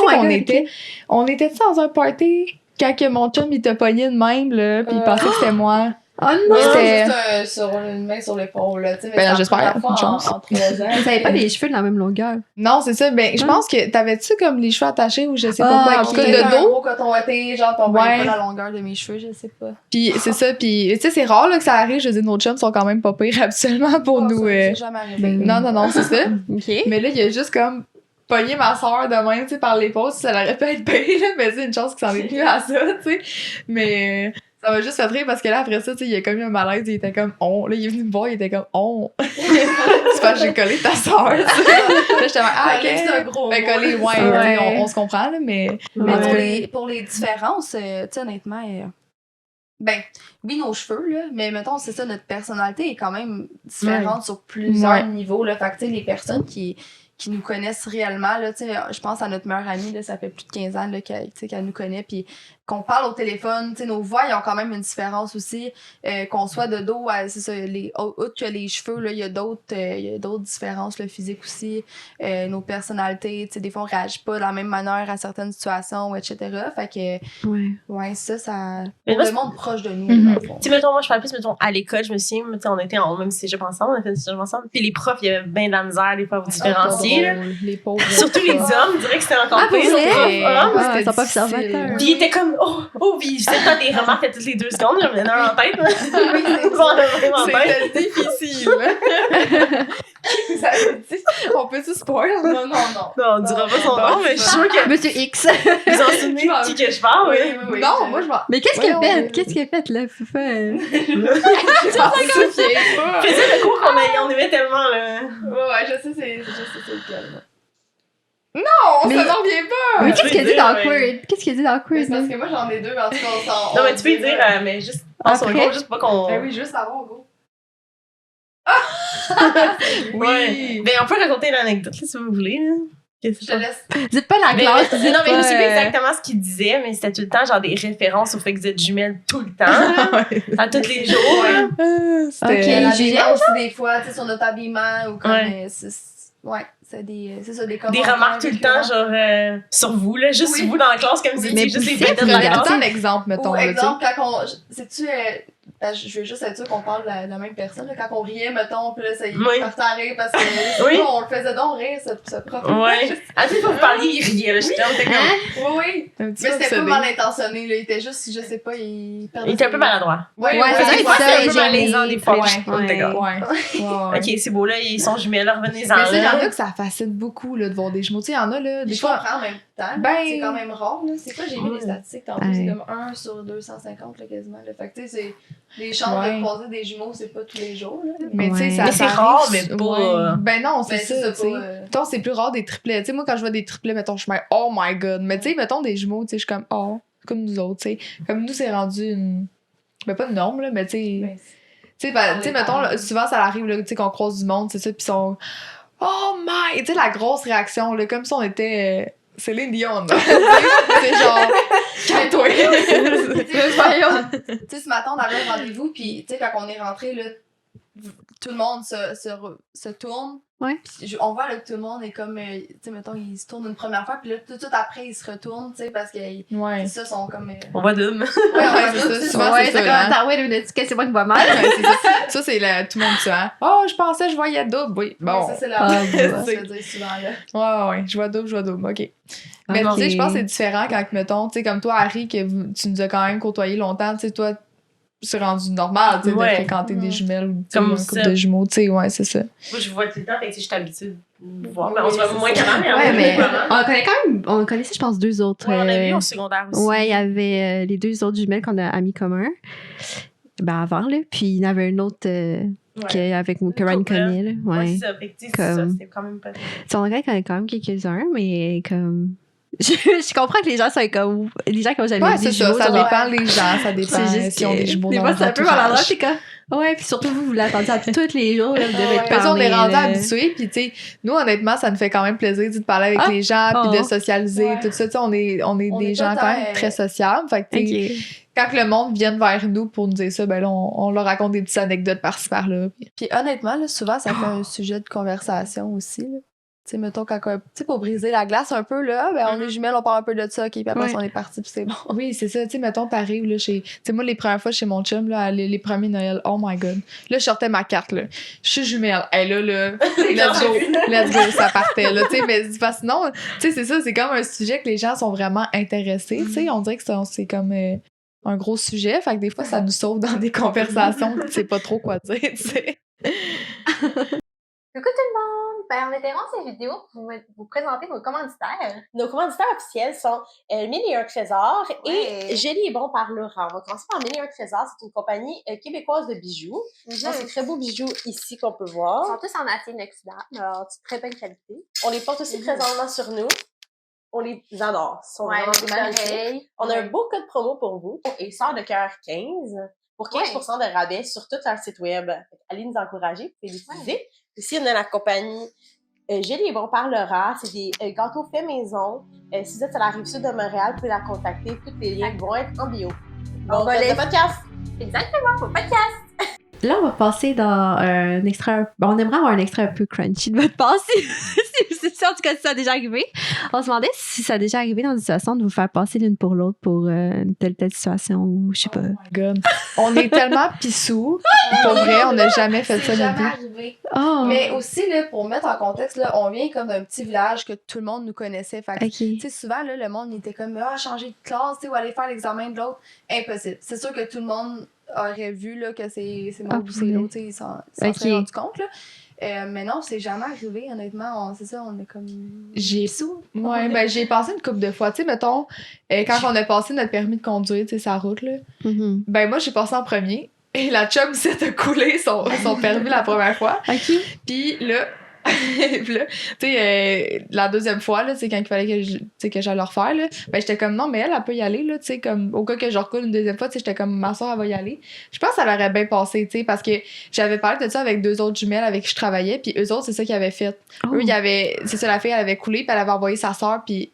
on était dans un party quand que mon chum il t'a pogné de même, là, puis il pensait que c'était moi. Oh non! C'était juste sur une main sur l'épaule, là. Ben, j'espère. Une chance. Vous n'avez pas les cheveux de la même longueur. Non, c'est ça. Ben, je pense que t'avais-tu comme les cheveux attachés ou je sais pas quoi. En tout cas, de dos. Un gros coton ouaté, genre, ton pas la longueur de mes cheveux, je sais pas. Puis, c'est ça. Puis, tu sais, c'est rare, là, que ça arrive. Je veux dire, nos chums sont quand même pas pires, absolument, pour nous. C'est jamais arrivé. Non, c'est ça. OK. Mais là, il y a juste comme pogné ma soeur de même, tu sais, par l'épaule. Ça l'aurait pu être pire, là, mais c'est une chance que ça en est plus à ça, tu sais. Mais ça m'a juste fait rire parce que là, après ça, tu sais, il y a comme eu un malaise, il était comme on. Là, il est venu me voir, il était comme on. C'est parce que j'ai collé ta soeur, tu sais. Là, j'étais comme, ok. C'est un gros. Ben, collé, on se comprend, là, mais. Pour les différences, tu sais, honnêtement, ben, oui, nos cheveux, là, mais mettons, c'est ça, notre personnalité est quand même différente sur plusieurs niveaux, là. Fait que, tu sais, les personnes qui nous connaissent réellement, là, tu sais, je pense à notre meilleure amie, là, ça fait plus de 15 ans, là, qu'elle nous connaît, puis qu'on parle au téléphone, tu sais, nos voix, ils ont quand même une différence aussi, qu'on soit de dos, c'est ça, outre que les cheveux, là, il y a d'autres différences, là, physiques aussi, nos personnalités, tu sais, des fois, on réagit pas de la même manière à certaines situations, etc., fait que, ouais, ça, pour le monde proche de nous, tu sais, mettons, moi, je parle plus, mettons, à l'école, je me souviens, on était en même cégep ensemble, on a fait une cégep ensemble, puis les profs, il y avait bien de la misère, des fois, à vous différencier, les pauvres. Surtout les hommes, je dirais que c'était encore pire. C'était pas observateur. Puis il était comme, puis je sais pas des remarques à toutes les 2 secondes, j'en ai un en tête. Oui, c'était difficile. On peut-tu spoil? Non. Non, on dira pas son nom, mais je suis sûre que. Monsieur X. Vous en souvenez de qui que je parle, oui. Non, moi je vois. Mais qu'est-ce qu'elle fait? Qu'est-ce qu'elle fait, là? Je faisais le cours qu'on aimait tellement, là. Ouais, je sais c'est lequel. Non, ça n'en revient pas! Mais qu'est-ce qu'elle dit d'awkward? Qu'est-ce qu'elle dit d'awkward? C'est parce que moi j'en ai 2, en tout cas, non, mais tu peux dire, mais juste. Après. Juste pas qu'on. Ben oui, juste avant, go. Oui! Ben, on peut raconter l'anecdote, là, si vous voulez, là. Je te laisse. Dites pas la classe. Non, mais je sais plus exactement ce qu'il disait, mais c'était tout le temps genre des références au fait que vous êtes jumelles tout le temps, à tous les jours. C'était l'habillement aussi des fois, tu sais, sur notre habillement ou comme... c'est ça, des commentaires. Des remarques tout le temps, genre, sur vous, là, juste vous dans la classe, comme vous étiez, juste les bêtes de la classe. un exemple, mettons. Ou exemple, quand on... Sais-tu... je veux juste être sûre qu'on parle de la même personne. Là, quand on riait, mettons, puis là, ça y partait à rire parce que on le faisait donc rire, ce prof. Oui. À chaque fois que vous parliez, il riait. Là, j'étais comme... Oui. Mais c'était pas mal intentionné. Là. Il était juste, je sais pas, il était un peu maladroit. Ouais, c'est un peu malaisant des fois. Ouais. Ok, c'est beau, là, ils sont jumelles, revenez-en. Mais il y en a que ça fascine beaucoup, là, de voir des jumeaux. Tu sais, il y en a, là, des fois... Je comprends en même temps. C'est quand même rare, là. C'est quoi, j'ai vu les statistiques tantôt, c'est comme 1 sur 250, là, quasiment. Fait que, tu sais, c'est... Les chances de croiser des jumeaux, c'est pas tous les jours. Là. Mais tu sais, ça c'est rare, mais pas. Ben non, c'est ça. Tu sais. Mettons, c'est plus rare des triplets. Tu sais, moi, quand je vois des triplets, mettons, je me dis, oh my god. Mais tu sais, mettons des jumeaux, tu sais, je suis comme, oh, comme nous autres. Tu sais. Comme nous, c'est rendu une. Ben pas une norme, là, mais tu sais. Tu sais, mettons, là, souvent, ça arrive, là, tu sais, qu'on croise du monde, c'est ça, pis ils sont. Oh my! Tu sais, la grosse réaction, là, comme si on était. Céline Dion, là. C'est genre, calme-toi. Tu sais, ce matin, on avait un rendez-vous, puis tu sais, quand on est rentré, là, tout le monde se tourne. Ouais. On voit là, que tout le monde est comme, tu sais, mettons, ils se tournent une première fois, puis là, tout après, ils se retournent, tu sais, parce que c'est ça, sont comme. On voit d'homme. Ouais, c'est ça. Souvent, c'est ça. Attends, c'est moi qui vois mal. Ça, c'est tout le monde, ça. Oh, je pensais que je voyais double. Oui, bon. Ça, c'est la ça se dire souvent, là. Ouais, je vois double, ok. Mais tu sais, je pense que c'est différent quand, mettons, tu sais, comme toi, Harry, que tu nous as quand même côtoyé longtemps, tu sais, toi, c'est rendu normal, tu sais, de fréquenter des jumelles ou comme un couple de jumeaux, tu sais, ouais, c'est ça. Moi, je vois tout le temps, fait que je suis habituée de voir, mais on se voit moins qu'avant, mais on connaissait, je pense, 2 autres. Ouais, on a vu au secondaire aussi. Ouais, il y avait les 2 autres jumelles qu'on a amis communs, ben avant, là, puis il y en avait un autre avec que Ryan connaît, là. Ouais, c'est ça, fait que ça, c'était quand même pas... On regarde quand même quelques-uns, mais comme... Je comprends que les gens sont comme les gens qui ont jamais vu des jumeaux, ça dépend les gens, ça dépend si on des jumeaux dans le c'est un peu maladroit, c'est comme ouais, puis surtout vous l'attendiez à tous les jours, là, vous devez être parlé, on est rendu habitués, puis tu sais, nous honnêtement, ça nous fait quand même plaisir de parler avec les gens, puis de socialiser, tout ça, tu sais, on est des gens quand même très sociables, fait que quand le monde vient vers nous pour nous dire ça, ben là, on leur raconte des petites anecdotes par-ci par-là. Puis honnêtement, là, souvent, ça fait un sujet de conversation aussi, là. Tu sais, mettons, tu sais, pour briser la glace un peu, là, ben, on est jumelles, on parle un peu de ça, OK, puis après, on est parti, puis c'est bon. Oui, c'est ça. Tu sais, mettons, t'arrives, là, tu sais, moi, les premières fois chez mon chum, là, les premiers Noël, oh my god. Là, je sortais ma carte, là. Je suis jumelle. Hey, là, let's go, ça partait, là. Tu sais, mais sinon, tu sais, c'est ça, c'est comme un sujet que les gens sont vraiment intéressés, tu sais. On dirait que c'est comme un gros sujet. Fait que des fois, ça nous sauve dans des conversations, tu sais pas trop quoi dire, tu sais. Coucou tout le monde! Ben, on interrompt cette vidéo pour vous présenter nos commanditaires. Nos commanditaires officiels sont Mille et un trésors et Gély et Bon par Laura. On va commencer par Mille et un trésors. C'est une compagnie québécoise de bijoux. C'est des très beaux bijoux ici qu'on peut voir. Ils sont tous en acier inoxydable, alors de très bonne qualité. On les porte aussi présentement sur nous. On les adore. Ils sont vraiment magnifiques. On a un beau code promo pour vous. Et Sœur de cœur 15 pour 15% de rabais sur tout leur site web. Allez nous encourager, vous pouvez l'utiliser. Ici, on a la compagnie Gély et Bon par Laura. C'est des gâteaux faits maison. Si vous êtes à la Rive-Sud de Montréal, vous pouvez la contacter. Tous les liens vont être en bio. Donc, le podcast. Exactement, au podcast. Là, on va passer dans un extrait... on aimerait avoir un extrait un peu crunchy de votre passé. C'est sûr, en tout cas, si ça a déjà arrivé. On se demandait si ça a déjà arrivé dans une situation de vous faire passer l'une pour l'autre pour une telle situation ou je sais pas. Oh my God. On est tellement pissous. Pour vrai, on n'a jamais fait ça jamais arrivé. Oh. Mais aussi, là, pour mettre en contexte, là, on vient comme d'un petit village que tout le monde nous connaissait. Fait que, tu sais, souvent, là, le monde était comme changer de classe ou aller faire l'examen de l'autre. Impossible. C'est sûr que tout le monde aurait vu là, que c'est moi ou c'est l'autre, ils s'en seraient rendu compte. Là. Mais non, c'est jamais arrivé, honnêtement. C'est ça, on est comme. J'ai passé une couple de fois. Tu sais, mettons, quand on a passé notre permis de conduire, tu sais, sa route, là, ben moi, j'ai passé en premier. Et la chum s'est coulé son permis la première fois. Puis là, Puis là, tu sais, la deuxième fois, là, quand il fallait que j'aille le refaire, là, ben, j'étais comme, non, mais elle peut y aller, là, tu sais, comme, au cas que je recoule une deuxième fois, tu sais, j'étais comme, ma soeur, elle va y aller. Je pense que ça leur aurait bien passé, tu sais, parce que j'avais parlé de ça avec 2 autres jumelles avec qui je travaillais, puis eux autres, c'est ça qu'ils avaient fait. Eux, c'est ça, la fille, elle avait coulé, puis elle avait envoyé sa soeur, puis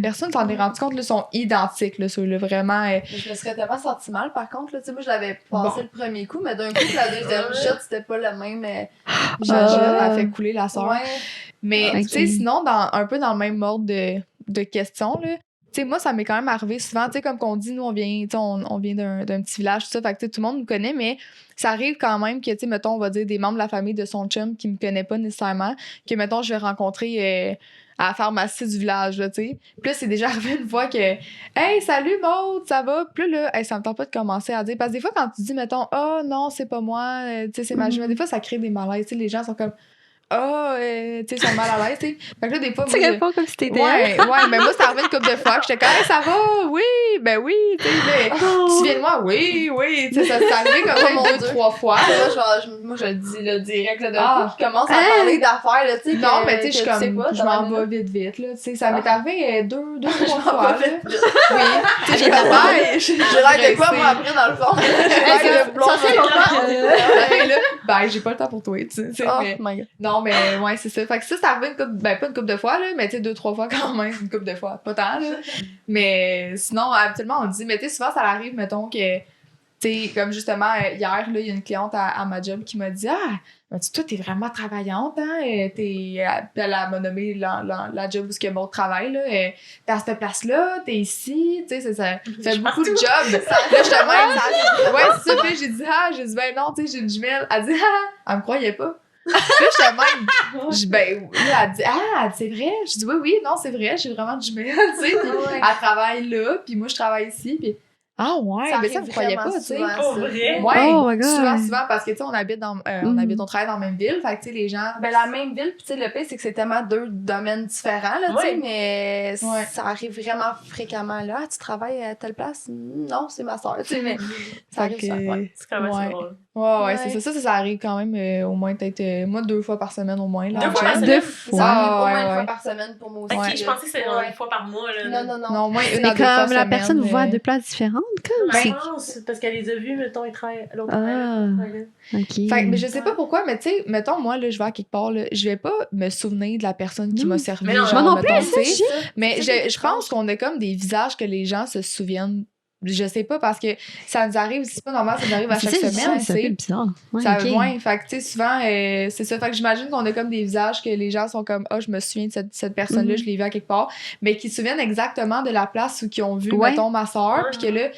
personne s'en est rendu compte, là, sont identiques, là, ceux-là, vraiment. Je me serais tellement senti mal, par contre, là, tu sais, moi, je l'avais passé le premier coup, mais d'un coup, la deuxième shot, c'était pas le même. Elle fait couler la soeur. Ouais. Mais, tu sais, sinon, un peu dans le même ordre de questions, là, tu sais, moi, ça m'est quand même arrivé souvent, tu sais, comme qu'on dit, nous, on vient d'un petit village, tout ça, fait que, tout le monde nous connaît, mais ça arrive quand même que, tu sais, mettons, on va dire des membres de la famille de son chum qui me connaît pas nécessairement, que, mettons, je vais rencontrer à la pharmacie du village, là, tu sais. Puis là, c'est déjà arrivé une fois que « Hey, salut Maud, ça va? » Puis là, ça me tente pas de commencer à dire, parce que des fois, quand tu dis, mettons « Oh, non, c'est pas moi, tu sais, c'est ma jument », des fois, ça crée des malaises, tu sais, les gens sont comme tu sais, ils sont mal à l'aise, tu sais. Fait que là, des fois, tu réponds comme si t'étais ouais, mais moi, ça arrivé une couple de fois que j'étais comme, hey, ça va? Oui, ben oui, tu sais, mais tu te souviens de moi? Oui, tu sais, ça s'est arrivé comme même 2-3 fois. Moi, je le dis, là, direct, là, d'un coup, qui commence à parler d'affaires, là, tu sais. Non, mais tu sais, je m'en vais vite, là, tu sais, ça m'est arrivé 2-3 fois, là. Oui, tu sais, j'ai l'air de quoi, moi, après, dans le fond? Ça fait longtemps. Ben, j'ai pas le temps pour toi, tu sais. Non, mais ouais, c'est ça. Fait que ça, c'est arrivé pas une couple de fois, là, mais tu sais, 2-3 fois quand même, une couple de fois. Pas tant, là. Mais sinon, habituellement, on dit, mais tu sais, souvent, ça arrive, mettons, que, tu sais, comme justement, hier, là, il y a une cliente à ma job qui m'a dit, toi, t'es vraiment travaillante, hein? Elle m'a nommé la job où ce que mon travail, là. T'es à cette place-là, t'es ici, tu sais, ça fait beaucoup de jobs. Là, justement, ouais, c'est ça. Puis j'ai dit, ben non, tu sais, j'ai une jumelle. Elle dit, elle me croyait pas. Puis là, j'étais même. Elle dit, c'est vrai? Je dis, oui, non, c'est vrai, j'ai vraiment une jumelle, tu sais. Elle travaille là, puis moi, je travaille ici, puis mais ça, vous croyez pas, tu sais. Pour vrai? Ouais, souvent, parce que, tu sais, on travaille dans la même ville, fait que, tu sais, les gens... Ben, la même ville, puis tu sais, le pire, c'est que c'est tellement 2 domaines différents, là, tu sais, mais ça arrive vraiment fréquemment, là. Tu travailles à telle place? Non, c'est ma soeur, tu sais, mais ça arrive ça, c'est quand même assez drôle. Ouais, c'est ça arrive quand même au moins peut-être, moi, 2 fois par semaine au moins, là. 2 fois par semaine? 2 fois. Ça arrive au moins 1 fois par semaine pour moi aussi. Ok, je pensais que c'était 1 fois par mois, là. Non. Non, au moins 1 mais à 2 fois comme la personne vous voit à 2 places différentes, comme Ben, c'est parce qu'elle les a vus, mettons, ils travaillent à l'autre OK. Fait, mais je sais pas pourquoi, mais tu sais, mettons, moi, là, je vais à quelque part, là, je vais pas me souvenir de la personne qui m'a servi. Mais non, moi non plus, mais je pense qu'on a comme des visages que les gens se souviennent. Je sais pas, parce que ça nous arrive, c'est pas normal, ça nous arrive à chaque semaine, tu sais. C'est bizarre. Ouais, ça fait que, tu sais, souvent, c'est ça. Fait que j'imagine qu'on a comme des visages que les gens sont comme, je me souviens de cette personne-là, je l'ai vue à quelque part, mais qui se souviennent exactement de la place où ils ont vu, mettons, ma soeur, puis que là,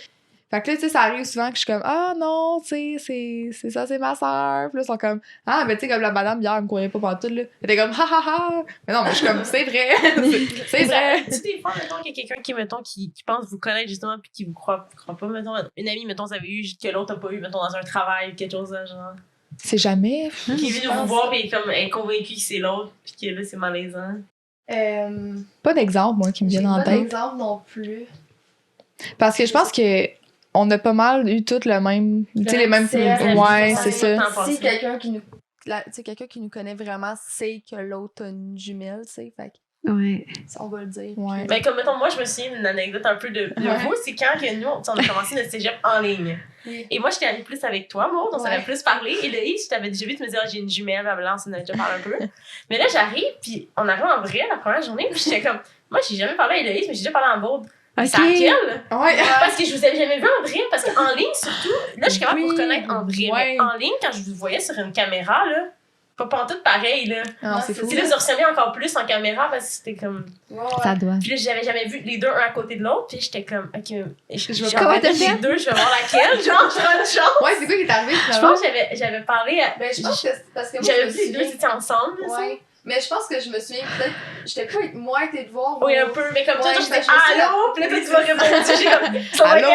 fait que là, tu sais, ça arrive souvent que je suis comme, non, tu sais, c'est ça, c'est ma soeur. Puis là, ils sont comme, mais tu sais, comme la madame hier, elle me croyait pas partout, là. Elle était comme, ha. Mais non, mais je suis comme, c'est vrai. c'est vrai. Tu des fois, mettons, qu'il y a quelqu'un qui pense vous connaître, justement, puis qui vous croit pas, mettons, une amie, mettons, vous avez eu, que l'autre n'a pas eu, mettons, dans un travail, quelque chose de genre. C'est jamais. Qui vient vous voir, puis elle est convaincue que c'est l'autre, puis que là, c'est malaisant. Pas d'exemple, moi, qui me vient en tête. Pas d'exemple non plus. Parce que je pense que on a pas mal eu toutes le même, tu sais, les mêmes. Ouais, c'est ça. Si quelqu'un qui nous connaît vraiment sait que l'autre a une jumelle, tu sais, fait ouais. On va le dire. Ouais. Ben, comme, mettons, moi, je me souviens d'une anecdote un peu de vous, c'est quand que nous, on a commencé notre cégep en ligne. Oui. Et moi, j'étais allée plus avec toi, Maud, on s'avait plus parlé. Et Loïs, je t'avais déjà vu, tu me disais, j'ai une jumelle, blablabla, on s'en a déjà parlé un peu. Mais là, j'arrive, puis on arrive en vrai la première journée, puis j'étais comme, moi, j'ai jamais parlé à Loïs, mais j'ai déjà parlé à Maud. Okay. C'est à quelle? Ouais. Parce que je vous avais jamais vu en vrai, parce qu'en ligne, surtout, là, je suis capable de vous reconnaître en vrai. Mais en ligne, quand je vous voyais sur une caméra, là, pas en tout pareil, là. Non, c'est fou. Là, vous ressemblez encore plus en caméra parce que c'était comme. Ça doit. Puis là, j'avais jamais vu les deux un à côté de l'autre, puis j'étais comme, ok, je vais comment les deux, je vais voir laquelle, genre, je prends une chance. Ouais, c'est quoi qui est arrivé, je pense que j'avais parlé à. Ben, je pense que c'est parce que moi, j'avais vu les deux étaient ensemble, ouais. Mais je pense que je me souviens peut-être. J'étais pas moi été te voir. Oui, un peu, mais comme toi, j'étais allô, puis là, tu m'as répondu, j'ai comme. Allô?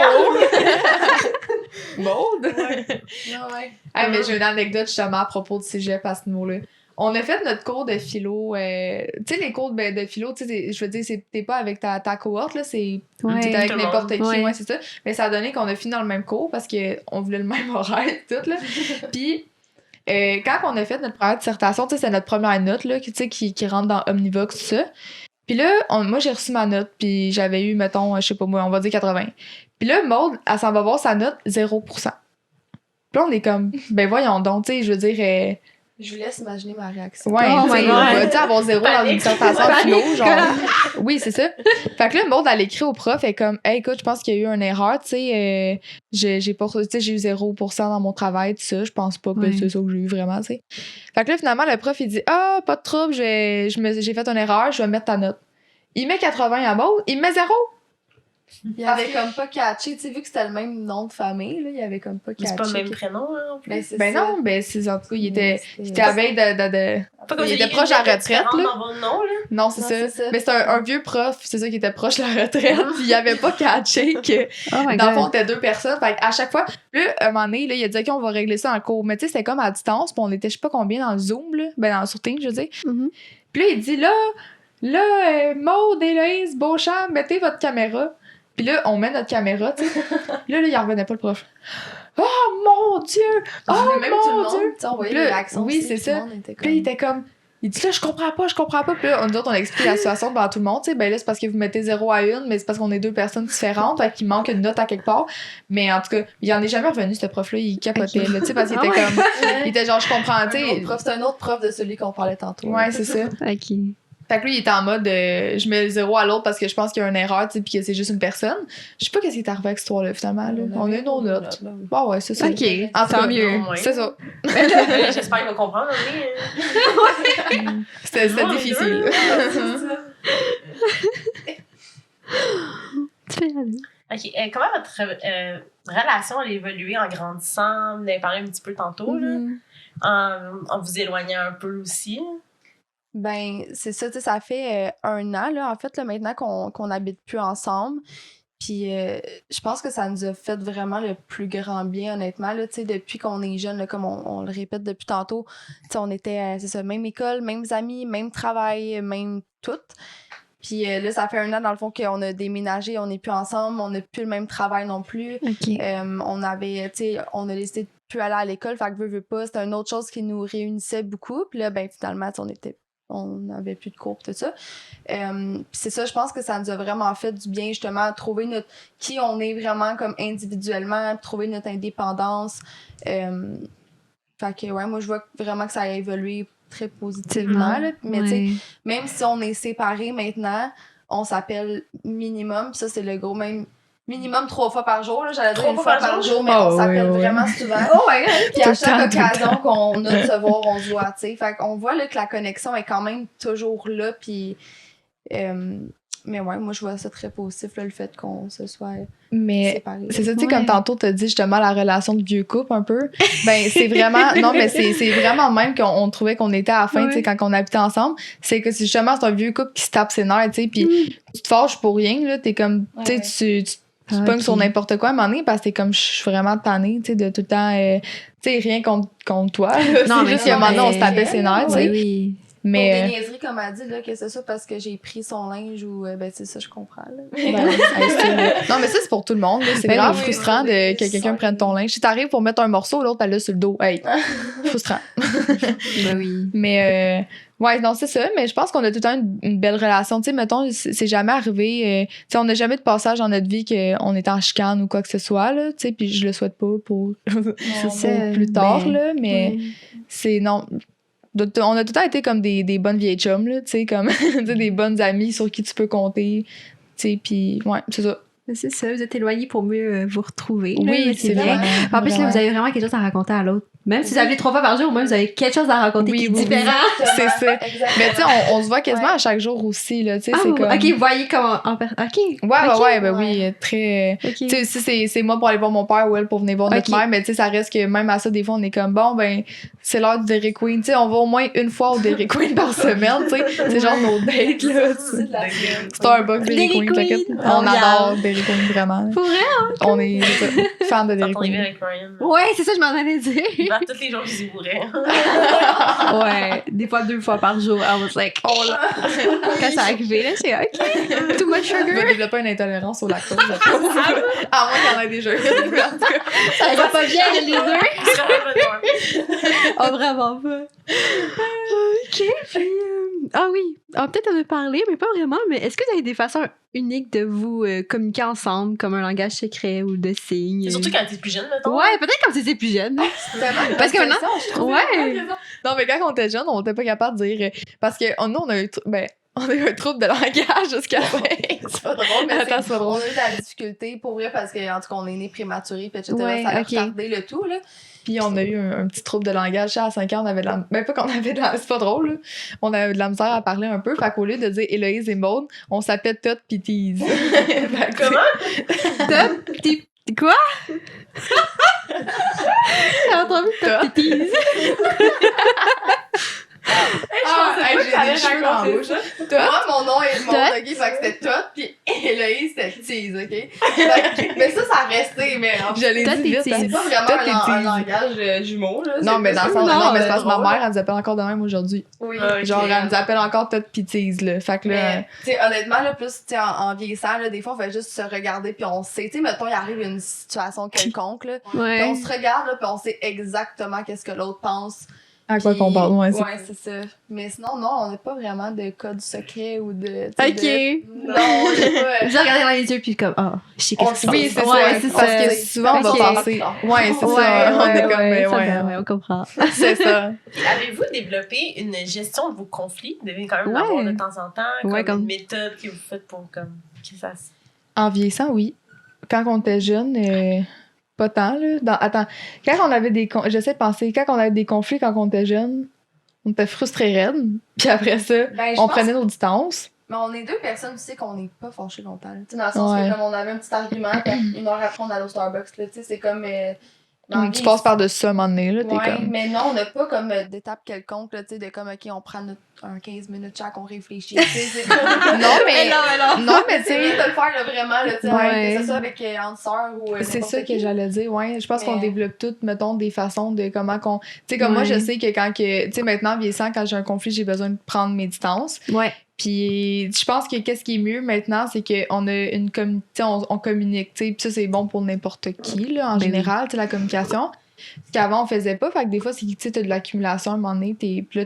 Maud? Ouais. Mais j'ai une anecdote justement à propos de cégep à ce niveau-là. On a fait notre cours de philo. Tu sais, les cours de philo, tu sais, je veux dire, t'es pas avec ta cohorte, là, t'es avec n'importe qui, ouais, c'est ça. Mais ça a donné qu'on a fini dans le même cours parce qu'on voulait le même horaire, tout, là. Puis, quand on a fait notre première dissertation, tu sais, c'est notre première note, là, qui rentre dans Omnivox, tout ça. Puis là, moi, j'ai reçu ma note, puis j'avais eu, mettons, je sais pas moi, on va dire 80. Puis là, Maude, elle s'en va voir sa note 0%. Puis là, on est comme, ben voyons donc, tu sais, je veux dire... Je vous laisse imaginer ma réaction. Ouais, tu sais, avoir 0 dans une dissertation philo, genre. Oui, c'est ça. Fait que là, Maude, elle écrit au prof, elle est comme, hey, écoute, je pense qu'il y a eu une erreur, tu sais, j'ai eu 0% dans mon travail, tout ça, je pense pas que c'est ça que j'ai eu vraiment, tu sais. Fait que là, finalement, le prof, il dit, ah, pas de trouble, j'ai fait une erreur, je vais mettre ta note. Il met 80 à Maude, il met 0. Il avait comme pas catché, tu sais, vu que c'était le même nom de famille, là, il avait comme pas catché. C'est pas le même prénom, hein, non plus. Non, c'est en tout cas, il était à veille il était proche de la retraite, là. Dans votre nom, là. Non, c'est ça. Mais c'est un vieux prof, c'est ça qui était proche de la retraite, puis il avait pas catché que, dans le fond, c'était 2 personnes. Fait à chaque fois, là, un moment donné, là, il a dit, OK, on va régler ça en cours. Mais tu sais, c'était comme à distance, puis on était, je sais pas combien, dans le Zoom, là, sur Teams, je veux dire. Puis là, il dit, là, Maude, Héloïse, Beauchamp, mettez votre caméra. Puis là, on met notre caméra, tu sais. Là, il en revenait pas, le prof. Oh mon Dieu! Oh mon Dieu! On voyait les réactions. Oui, c'est ça. Puis là, il était comme. Il dit là, je comprends pas. Puis là, nous autres, on explique la situation devant tout le monde, tu sais. Ben là, c'est parce que vous mettez 0 à 1, mais c'est parce qu'on est 2 personnes différentes, fait qu'il manque une note à quelque part. Mais en tout cas, il en est jamais revenu, ce prof-là. Il capotait, là, tu sais, parce qu'il était comme. Il était genre, je comprends, tu sais. C'est un autre prof de celui qu'on parlait tantôt. Ouais, c'est ça. OK. Fait que lui, il était en mode je mets le 0 à l'autre parce que je pense qu'il y a une erreur, tu sais, pis que c'est juste une personne. Je sais pas qu'est-ce qui est arrivé avec cette histoire-là, finalement. Là. On a une autre note. Bah ouais, c'est ça. OK, en tant mieux. C'est ça. J'espère qu'il va comprendre, oui. C'était difficile. OK. Comment votre relation a évolué en grandissant? Vous en avez parlé un petit peu tantôt, là. En vous éloignant un peu aussi. Ben, c'est ça, tu sais, ça fait 1 an, là, en fait, là, maintenant qu'on n'habite plus ensemble. Puis, je pense que ça nous a fait vraiment le plus grand bien, honnêtement, là, tu sais, depuis qu'on est jeune, là, comme on le répète depuis tantôt, tu sais, on était, c'est ça, même école, mêmes amis, même travail, même tout. Puis là, ça fait 1 an, dans le fond, qu'on a déménagé, on n'est plus ensemble, on n'a plus le même travail non plus. Okay. On avait, tu sais, on a décidé de plus aller à l'école, fait que veut pas, c'était une autre chose qui nous réunissait beaucoup. Puis là, ben finalement, on n'avait plus de cours, tout ça. Puis c'est ça, je pense que ça nous a vraiment fait du bien, justement, trouver qui on est vraiment comme individuellement, trouver notre indépendance. Fait que, ouais, moi, je vois vraiment que ça a évolué très positivement. Là. Mais tu sais, même si on est séparés maintenant, on s'appelle minimum, puis ça, c'est le gros même. Minimum 3 fois par jour, là, j'allais dire 1 fois par jour, mais on s'appelle vraiment souvent. Puis à chaque occasion qu'on a de se voir, on se voit, tu sais. Fait qu'on voit là, que la connexion est quand même toujours là, puis... mais ouais, moi, je vois ça très positif, là, le fait qu'on se soit séparés. C'est ça, tu sais, comme tantôt, t'as dit justement la relation de vieux couple un peu. Ben, c'est vraiment... Non, mais c'est vraiment même qu'on trouvait qu'on était à la fin, tu sais, quand on habitait ensemble. C'est que justement, c'est un vieux couple qui se tape ses nerfs, tu sais, puis tu te fâches pour rien, là. T'es comme... Tu sais, tu pognes sur n'importe quoi à un moment donné parce que t'es comme, je suis vraiment tannée, tu sais, de tout le temps, tu sais, rien contre toi. Non, c'est juste qu'à un moment donné, on se tapait ses nerfs, tu sais. Oui. Mais pour des niaiseries, comme elle dit, là, que c'est ça parce que j'ai pris son linge ou, ben, c'est ça, je comprends, là. Non, mais ça, c'est pour tout le monde, là. C'est vraiment frustrant que quelqu'un prenne ton linge. Si t'arrives pour mettre un morceau, l'autre, elle l'a sur le dos. Hey, frustrant. Ben oui. Mais, ouais, non, c'est ça, mais je pense qu'on a tout le temps une belle relation. Tu sais, mettons, c'est jamais arrivé. Tu sais, on n'a jamais de passage dans notre vie qu'on est en chicane ou quoi que ce soit, là. Tu sais, puis je le souhaite pas pour plus tard, là. Mais c'est non. On a tout le temps été comme des bonnes vieilles chums, là. Tu sais, comme des bonnes amies sur qui tu peux compter. Tu sais, puis ouais, c'est ça. C'est ça, vous êtes éloignés pour mieux vous retrouver. Oui, là, c'est bien. En plus, là, vous avez vraiment quelque chose à raconter à l'autre. Même si vous appelez 3 fois par jour, même vous avez quelque chose à raconter qui est différent. C'est ça. Mais tu sais, on se voit quasiment à chaque jour aussi, là. Tu sais, c'est comme... OK, vous voyez comment en personne. OK. Ouais, ben oui, très... Tu sais, si c'est moi pour aller voir mon père ou elle pour venir voir notre mère, mais tu sais, ça reste que même à ça, des fois, on est comme, bon, ben, c'est l'heure du Dairy Queen. Tu sais, on va au moins 1 fois au Dairy Queen par semaine, tu sais. C'est genre nos dates, là. Starbucks, Dairy Queen. On adore Dairy Queen, vraiment. Pour vrai, hein? On est fans de Dairy Queen. Ouais, c'est ça, je m'en allais dire. genre tous les jours, je dis bourré. Ouais, des fois 2 fois par jour. I was like, oh là. Quand ça arrivé, là, c'est OK. Too much Je vais sugar. développer une intolérance au lactose. À moins qu'il y en ait déjà eu. En tout cas, Ça va pas bien, les deux. Je serais pas bonne. Oh, vraiment pas. OK. Puis, ah oui, on va peut-être en a parlé, mais pas vraiment. Mais est-ce que vous avez des façons uniques de vous communiquer ensemble, comme un langage secret ou de signes? Surtout quand t'es plus jeune, mettons. Ouais, peut-être quand t'étais plus jeune. Parce que maintenant... Ouais. non, mais quand on était jeune, on était pas capable de dire. Parce que nous, on a eu. On a eu un trouble de langage jusqu'à la fin. C'est pas drôle, mais Attends, c'est pas drôle. on a eu de la difficulté pour vrai parce qu'en tout cas, on est né prématuré, puis etc. Ouais, ça a ok. retardé le tout, là. Puis on a eu un petit trouble de langage. À 5 ans, on avait de la... Ben, pas qu'on avait de la... C'est pas drôle, là. On avait de la misère à parler un peu. Fait qu'au lieu de dire Héloïse et Maude, on s'appelait Tot pis Tease. Comment? Top, petit... Quoi? J'ai entendu top tease. J'ai des cheveux dans la bouche. Moi, mon nom est Maud, Tot. ok? Fait que c'était Tot, pis Héloïse, c'était Tease, ok? Fait que- mais ça a resté, mais en Je l'ai Tot dit et vite. Tease. hein. c'est pas vraiment Tot et un Tease. langage jumeau, là. Non, mais dans le sens. Non, Non, mais c'est parce que ma drôle. mère, elle nous appelle encore de même aujourd'hui. Oui. Genre, elle nous appelle encore Tot pis Tease, là. Fait que là. Mais, tu sais, honnêtement, là, plus, tu sais, en vieillissant, là, des fois, on fait juste se regarder, puis on sait, tu sais, mettons, il arrive une situation quelconque, là, puis on Ouais. se regarde, là, puis on sait exactement qu'est-ce que l'autre pense. À quoi Puis- qu'on parle, ouais, c'est Ouais, c'est ça. Mais sinon, non, on n'a pas vraiment de code secret ou de. tu sais, OK. de- Non, on n'a pas. J'ai regardé dans les yeux, puis comme, oh, je sais On qu'est-ce qui se Oui, passe. c'est Ouais, ça. c'est Parce ça. que souvent, on va Ok. penser. Ouais, c'est ça. On est comme. Ouais, on comprend. C'est ça. Avez-vous développé une gestion de vos conflits? Vous devez quand même Ouais. l'avoir de temps en temps, Ouais, comme comme- une méthode que vous faites pour comme que ça se... En vieillissant, oui. Quand on était jeune, pas tant, là. Attends, quand on avait des... J'essaie de penser, quand on avait des conflits quand on était jeune, on était frustrés raides. Puis après ça, Ben, je on pense- prenait nos distances. Mais on est deux personnes, tu sais, qu'on n'est pas fâchés longtemps. là. Tu sais, dans le sens Ouais. que, comme on avait un petit argument, puis une heure après, on allait au Starbucks, là. Tu sais, c'est comme. dans la Tu vie, passes par-dessus ça un moment donné, là. T'es Ouais, comme... mais non, on n'a pas comme d'étape quelconque, là, tu sais, de comme, OK, on prend un 15 minutes chaque, on réfléchit, tu sais. c'est- Non, mais... Non, mais tu C'est bien sais... de le faire, là, vraiment, là, tu sais, Ouais. que ce soit avec entre sœurs ou. C'est n'importe ça qui. que j'allais dire, ouais. Je pense qu'on Mais- développe toutes, mettons, des façons de comment qu'on... Tu sais, comme moi, Ouais. je sais que quand que... Tu sais, maintenant, vieillissant, quand j'ai un conflit, j'ai besoin de prendre mes distances. Ouais. Puis je pense que qu'est-ce qui est mieux maintenant, c'est qu'on a une communauté, on communique, tu sais, puis ça c'est bon pour n'importe qui là, en Ben général, tu sais, la communication. Ce qu'avant on faisait pas, fait que des fois c'est que tu sais, t'as de l'accumulation à un moment donné, puis là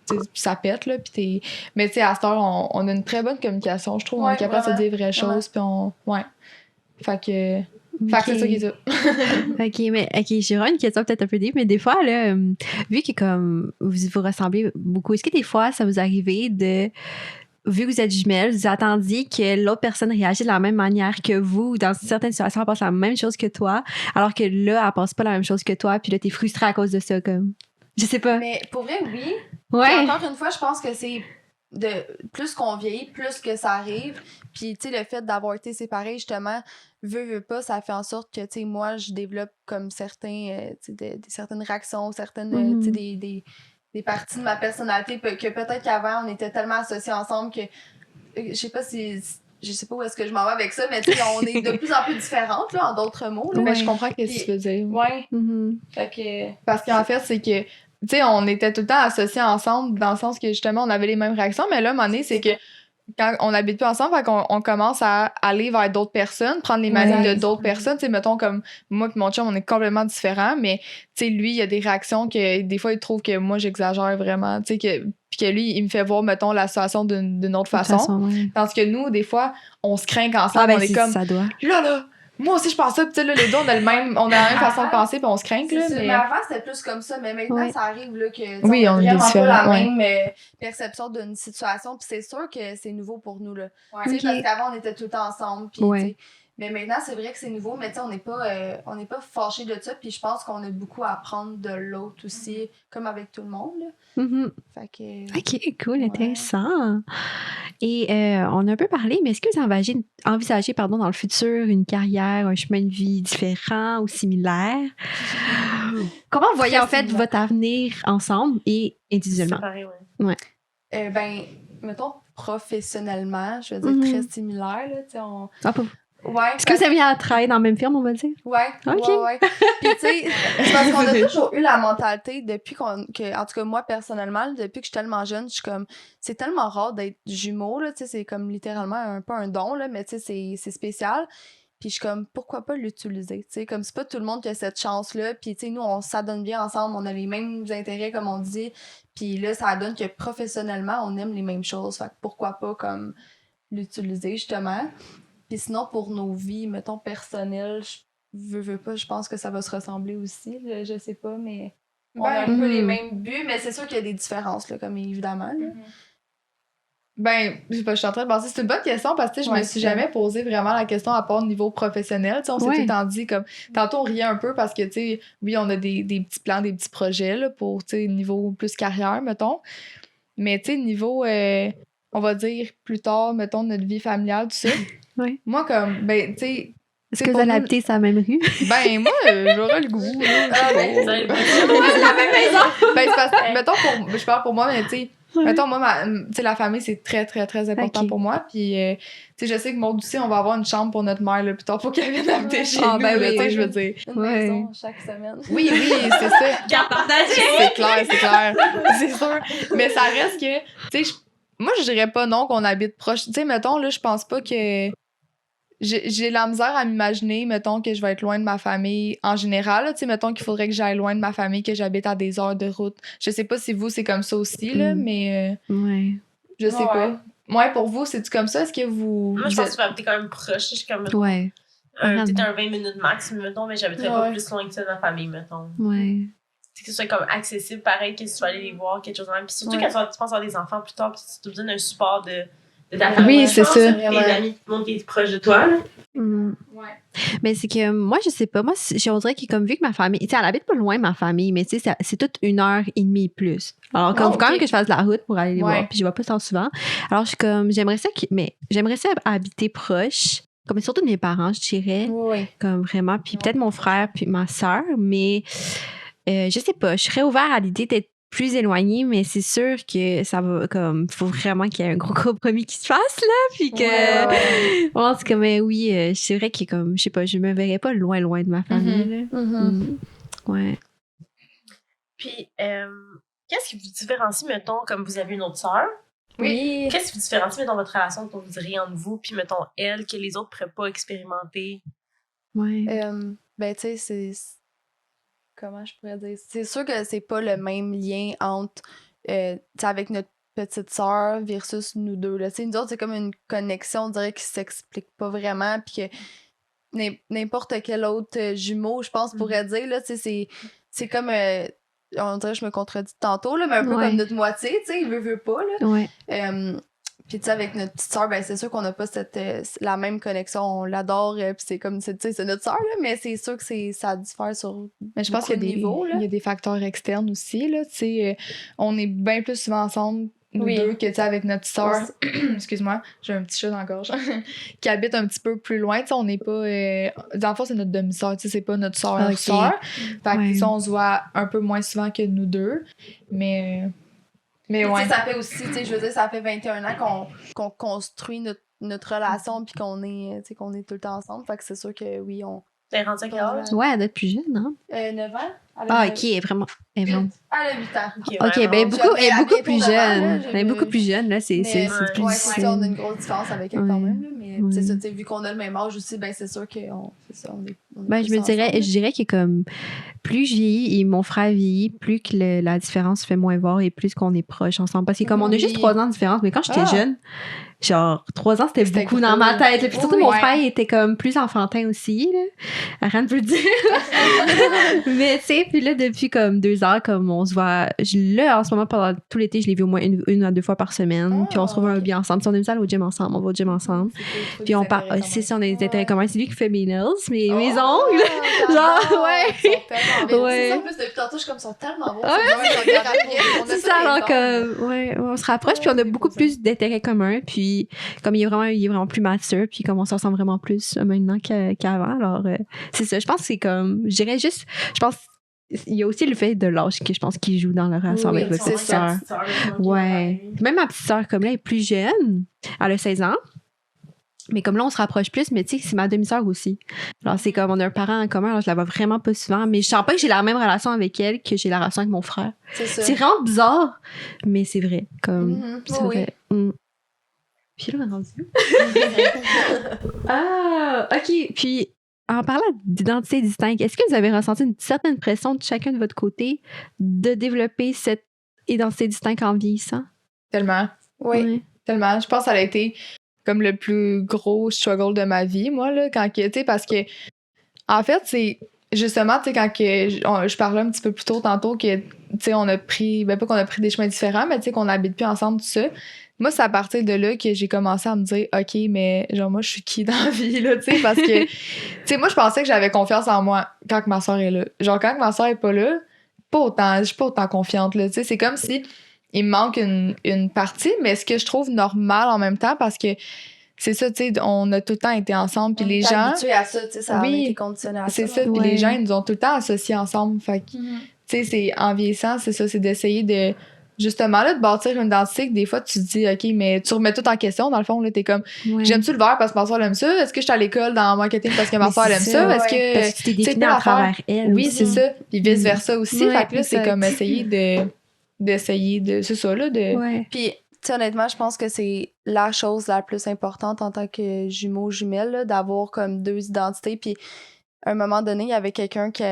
tu sais, ça pète là, puis t'es. Mais tu sais à cette heure on a une très bonne communication, je trouve, on Ouais, est capable de se dire vraies vraiment. choses, puis ouais. Fait que c'est ça qui est ça. OK, mais OK, j'ai vraiment une question peut-être un peu deep, mais des fois, là, vu que comme vous ressemblez beaucoup, est-ce que des fois, ça vous arrivait de, vu que vous êtes jumelles, vous attendiez que l'autre personne réagisse de la même manière que vous, ou dans certaines situations, elle passe la même chose que toi, alors que là, elle passe pas la même chose que toi, puis là, t'es frustrée à cause de ça, comme... Je sais pas. Mais pour vrai, oui. Puis Ouais. encore une fois, je pense que c'est de plus qu'on vieillit, plus que ça arrive. Puis, tu sais, le fait d'avoir été séparés, justement, veut pas, ça fait en sorte que, tu sais, moi, je développe comme certains, tu sais, des certaines réactions, certaines, tu sais, des parties de ma personnalité que peut-être qu'avant, on était tellement associés ensemble que, je sais pas si... Je sais pas où est-ce que je m'en vais avec ça, mais tu sais, on est de plus en plus différentes, là, en d'autres mots. Là. Mais je comprends ce que tu veux dire. Ouais. Mhm. Fait que... Parce qu'en fait, c'est que, tu sais, on était tout le temps associés ensemble dans le sens que, justement, on avait les mêmes réactions, mais là, à un moment donné, c'est que quand on n'habite plus ensemble, fait qu'on on commence à aller vers d'autres personnes, prendre les manies de d'autres personnes. Tu sais, mettons, comme moi et mon chum, on est complètement différents, mais, tu sais, lui, il y a des réactions que, des fois, il trouve que moi, j'exagère vraiment, tu sais, puis que lui, il me fait voir, mettons, la situation d'une autre De toute façon. ouais. Tandis que nous, des fois, on se craint ensemble, Ah, ben, on est comme, ça doit. là, moi aussi, je pense ça, puis tu sais, là, les deux, on a la même façon de penser, puis on se craint, C'est là, ça. mais... Mais avant, c'était plus comme ça. Mais maintenant, Ouais. ça arrive là, que Oui, on on a est vraiment pas différents, la ouais. même perception d'une situation. Puis c'est sûr que c'est nouveau pour nous. Là. Tu sais, Ok. parce qu'avant, on était tout le temps ensemble. Puis, Ouais. tu sais, mais maintenant, c'est vrai que c'est nouveau. Mais tu sais, on n'est pas fâchés de ça. Puis je pense qu'on a beaucoup à apprendre de l'autre aussi, comme avec tout le monde. Là. Mhm. Fait que... OK, cool, Ouais. intéressant. Et on a un peu parlé, mais est-ce que vous envisagez dans le futur une carrière, un chemin de vie différent ou similaire? Comment vous voyez Très en fait similaire. votre avenir ensemble et individuellement? Séparés, ouais. Ben, mettons, professionnellement, je veux dire Mhm. très similaire. Là, tu sais, on... Ah, pas- Ouais. Est-ce que vous aviez à travailler dans la même firme, on va dire? Ouais. Ok. Ouais. Puis, tu sais, c'est parce qu'on a toujours eu la mentalité depuis en tout cas, moi, personnellement, depuis que je suis tellement jeune, je suis comme, c'est tellement rare d'être jumeau, là, tu sais, c'est comme littéralement un peu un don, là, mais tu sais, c'est spécial. Puis je suis comme, pourquoi pas l'utiliser, tu sais, comme c'est pas tout le monde qui a cette chance-là. Puis, tu sais, nous, on s'adonne bien ensemble, on a les mêmes intérêts, comme on dit. Puis là, ça donne que professionnellement, on aime les mêmes choses. Fait que pourquoi pas, comme, l'utiliser, justement. Puis sinon, pour nos vies, mettons, personnelles, je veux pas, je pense que ça va se ressembler aussi, je sais pas, mais on a un peu les mêmes buts, mais c'est sûr qu'il y a des différences, là, comme évidemment, là. Ben, je sais pas, je suis en train de penser. C'est une bonne question parce que je me suis jamais posé vraiment la question à part au niveau professionnel. T'sais, on s'est tout le temps dit comme. Tantôt, on riait un peu parce que, tu sais, oui, on a des petits plans, des petits projets là, pour, tu sais, niveau plus carrière, mettons. Mais, tu sais, niveau, on va dire plus tard, mettons, notre vie familiale, tout ça. Oui. Moi, comme, ben, tu sais. Est-ce que vous allez habiter sur la même rue? Ben, moi, j'aurais le goût. Vous allez la même maison! Ben, c'est parce que, mettons, je parle pour moi, mais, tu sais. Mettons, moi, tu sais, la famille, c'est très, très, très important pour moi. Puis, tu sais, je sais que Maud aussi, on va avoir une chambre pour notre mère, là, plus tard, pour qu'elle vienne habiter chez nous, ben là, oui, tu sais, je veux dire. Une maison chaque semaine. Oui, c'est ça. Garde partagée! C'est clair. C'est sûr. Mais ça reste que, tu sais, moi, je dirais pas non qu'on habite proche. Tu sais, mettons, là, je pense pas que... J'ai la misère à m'imaginer, mettons, que je vais être loin de ma famille en général. Tu sais, mettons qu'il faudrait que j'aille loin de ma famille, que j'habite à des heures de route. Je sais pas si vous, c'est comme ça aussi, là, mais je sais pas. Ouais, pour vous, c'est-tu comme ça? Est-ce que vous... Moi, je pense que tu vas habiter quand même proche. Je suis comme... Ouais. Peut-être un 20 minutes max, mettons, mais j'habiterais pas plus loin que ça de ma famille, mettons. Ouais. Que ce soit comme accessible, pareil, que si tu vas aller les voir, quelque chose de même. Puis surtout quand tu penses avoir des enfants plus tard, puis tu te besoin d'un support de ta famille. Oui, c'est ça. Tes amis, tout le monde qui est proche de toi, là. Ouais. Mais c'est que moi, je sais pas. Moi, je dirais que comme vu que ma famille, tu sais, elle habite pas loin, ma famille, mais tu sais, c'est toute 1h30 plus. Alors, comme faut quand même que je fasse de la route pour aller les voir, puis je vais pas tant souvent. Alors, je suis comme, j'aimerais ça habiter proche. Comme surtout de mes parents, je dirais. Oui. Comme vraiment. Puis peut-être mon frère, puis ma soeur, mais je sais pas. Je serais ouverte à l'idée d'être plus éloignée, mais c'est sûr que ça va comme. Faut vraiment qu'il y ait un gros compromis qui se fasse, là. Puis que. Bon, c'est comme, oui, c'est vrai que comme, je sais pas, je me verrais pas loin de ma famille, là. Ouais. Puis, qu'est-ce qui vous différencie, mettons, comme vous avez une autre sœur? Oui. Qu'est-ce qui vous différencie, mettons, votre relation que vous diriez entre vous, puis, mettons, elle, que les autres pourraient pas expérimenter? Ouais. Ben, tu sais, c'est... Comment je pourrais dire? C'est sûr que c'est pas le même lien entre, tu sais, avec notre petite sœur versus nous deux, là. Tu sais, nous autres, c'est comme une connexion, on dirait, qui s'explique pas vraiment, puis que n'importe quel autre jumeau, je pense, pourrait dire, là, tu sais, c'est comme... on dirait que je me contredis tantôt, là, mais un peu comme notre moitié, tu sais, il veut pas, là. Ouais. Puis, tu sais, avec notre petite sœur, ben, c'est sûr qu'on n'a pas la même connexion. On l'adore, puis c'est comme, tu sais, c'est notre sœur, là, mais c'est sûr que ça diffère sur. Mais je pense qu'il y a des facteurs externes aussi, là. Tu sais, on est bien plus souvent ensemble, nous deux, que, tu sais, avec notre sœur. Excuse-moi, j'ai un petit chat dans la gorge. Qui habite un petit peu plus loin. Tu sais, on n'est pas. Dans le fond, c'est notre demi-sœur, tu sais, c'est pas notre sœur. Fait que, on se voit un peu moins souvent que nous deux. Mais ouais. Ça fait aussi, tu sais, je veux dire, ça fait 21 ans qu'on construit notre relation puis qu'on est tout le temps ensemble. Fait que c'est sûr que oui, on... T'es rendu à quel âge? Ouais, elle doit être plus jeune, hein? 9 ans. Ok, vraiment. Elle a 8 ans. Ok, ben elle est beaucoup plus jeune. Elle est beaucoup plus jeune, là, c'est plus difficile. On a une grosse différence avec elle quand même, là, mais c'est ça, tu sais, vu qu'on a le même âge aussi, ben c'est sûr qu'on est ben, je dirais que comme plus je vieillis et mon frère vieillit, plus que la différence se fait moins voir et plus qu'on est proches ensemble. Parce que comme on a juste 3 ans de différence, mais quand j'étais jeune, genre 3 ans, c'était beaucoup dans ma tête. Là. Puis surtout, mon frère était comme plus enfantin aussi. Là. Rien ne peut le dire. Mais tu sais, puis là, depuis comme 2 ans, comme on se voit, là, en ce moment, pendant tout l'été, je l'ai vu au moins une à 2 fois par semaine. Puis on se retrouve bien ensemble. Puis on aime ça aller au gym ensemble. On va au gym ensemble. Puis on parle. C'est ça, on a des intérêts communs. C'est lui qui fait mes nails, mes ongles. Genre, ouais. Ouais. En plus, depuis tantôt, je suis comme, ils sont tellement bons. C'est ça, alors que, on se rapproche. Puis on a beaucoup plus d'intérêts communs. Puis comme il est vraiment plus mature. Puis comme on se ressemble vraiment plus maintenant qu'avant. Alors, c'est ça. Je pense que c'est comme, je dirais juste, je pense, il y a aussi le fait de l'âge que je pense qu'il joue dans la relation avec votre petite sœur. Ouais. Même ma petite sœur, comme là, elle est plus jeune. Elle a 16 ans. Mais comme là, on se rapproche plus, mais tu sais, c'est ma demi-sœur aussi. Alors, c'est comme on a un parent en commun, alors je la vois vraiment pas souvent. Mais je sens pas que j'ai la même relation avec elle que j'ai la relation avec mon frère. C'est ça. C'est vraiment bizarre, mais c'est vrai. Comme, c'est vrai. Puis là, on est rendu. Ah, OK. Puis, en parlant d'identité distincte, est-ce que vous avez ressenti une certaine pression de chacun de votre côté de développer cette identité distincte en vieillissant? Tellement. Oui. Tellement. Je pense que ça a été comme le plus gros struggle de ma vie, moi, là, quand que, tu sais, parce que, en fait, c'est justement, tu sais, quand que je parlais un petit peu plus tôt tantôt que, tu sais, on a pris, ben pas qu'on a pris des chemins différents, mais tu sais, qu'on n'habite plus ensemble, tout ça. Moi, c'est à partir de là que j'ai commencé à me dire, OK, mais genre, moi, je suis qui dans la vie, là, tu sais, parce que, tu sais, moi, je pensais que j'avais confiance en moi quand que ma soeur est là. Genre, quand que ma soeur est pas là, je suis pas autant confiante, là, tu sais, c'est comme si il me manque une partie, mais ce que je trouve normal en même temps, parce que c'est ça, tu sais, on a tout le temps été ensemble, puis les gens... habitués à ça, tu sais, ça a été conditionné à ça. C'est ça, puis les gens, ils nous ont tout le temps associés ensemble, fait que, tu sais, c'est en vieillissant, c'est ça, c'est d'essayer de... Justement, là, de bâtir une identité que des fois, tu te dis, OK, mais tu remets tout en question, dans le fond, là, t'es comme, j'aime-tu le verre parce que ma soeur aime ça? Est-ce que je suis à l'école dans le marketing parce que ma soeur aime ça? Est-ce que... Parce que tu t'es définie à travers elle. Oui, c'est ça. Puis vice-versa aussi. Ouais, fait que là, c'est comme d'essayer de... C'est ça, là, de... Ouais. Puis, tu sais, honnêtement, je pense que c'est la chose la plus importante en tant que jumeau-jumelle, là, d'avoir comme deux identités. Puis, à un moment donné, il y avait quelqu'un qui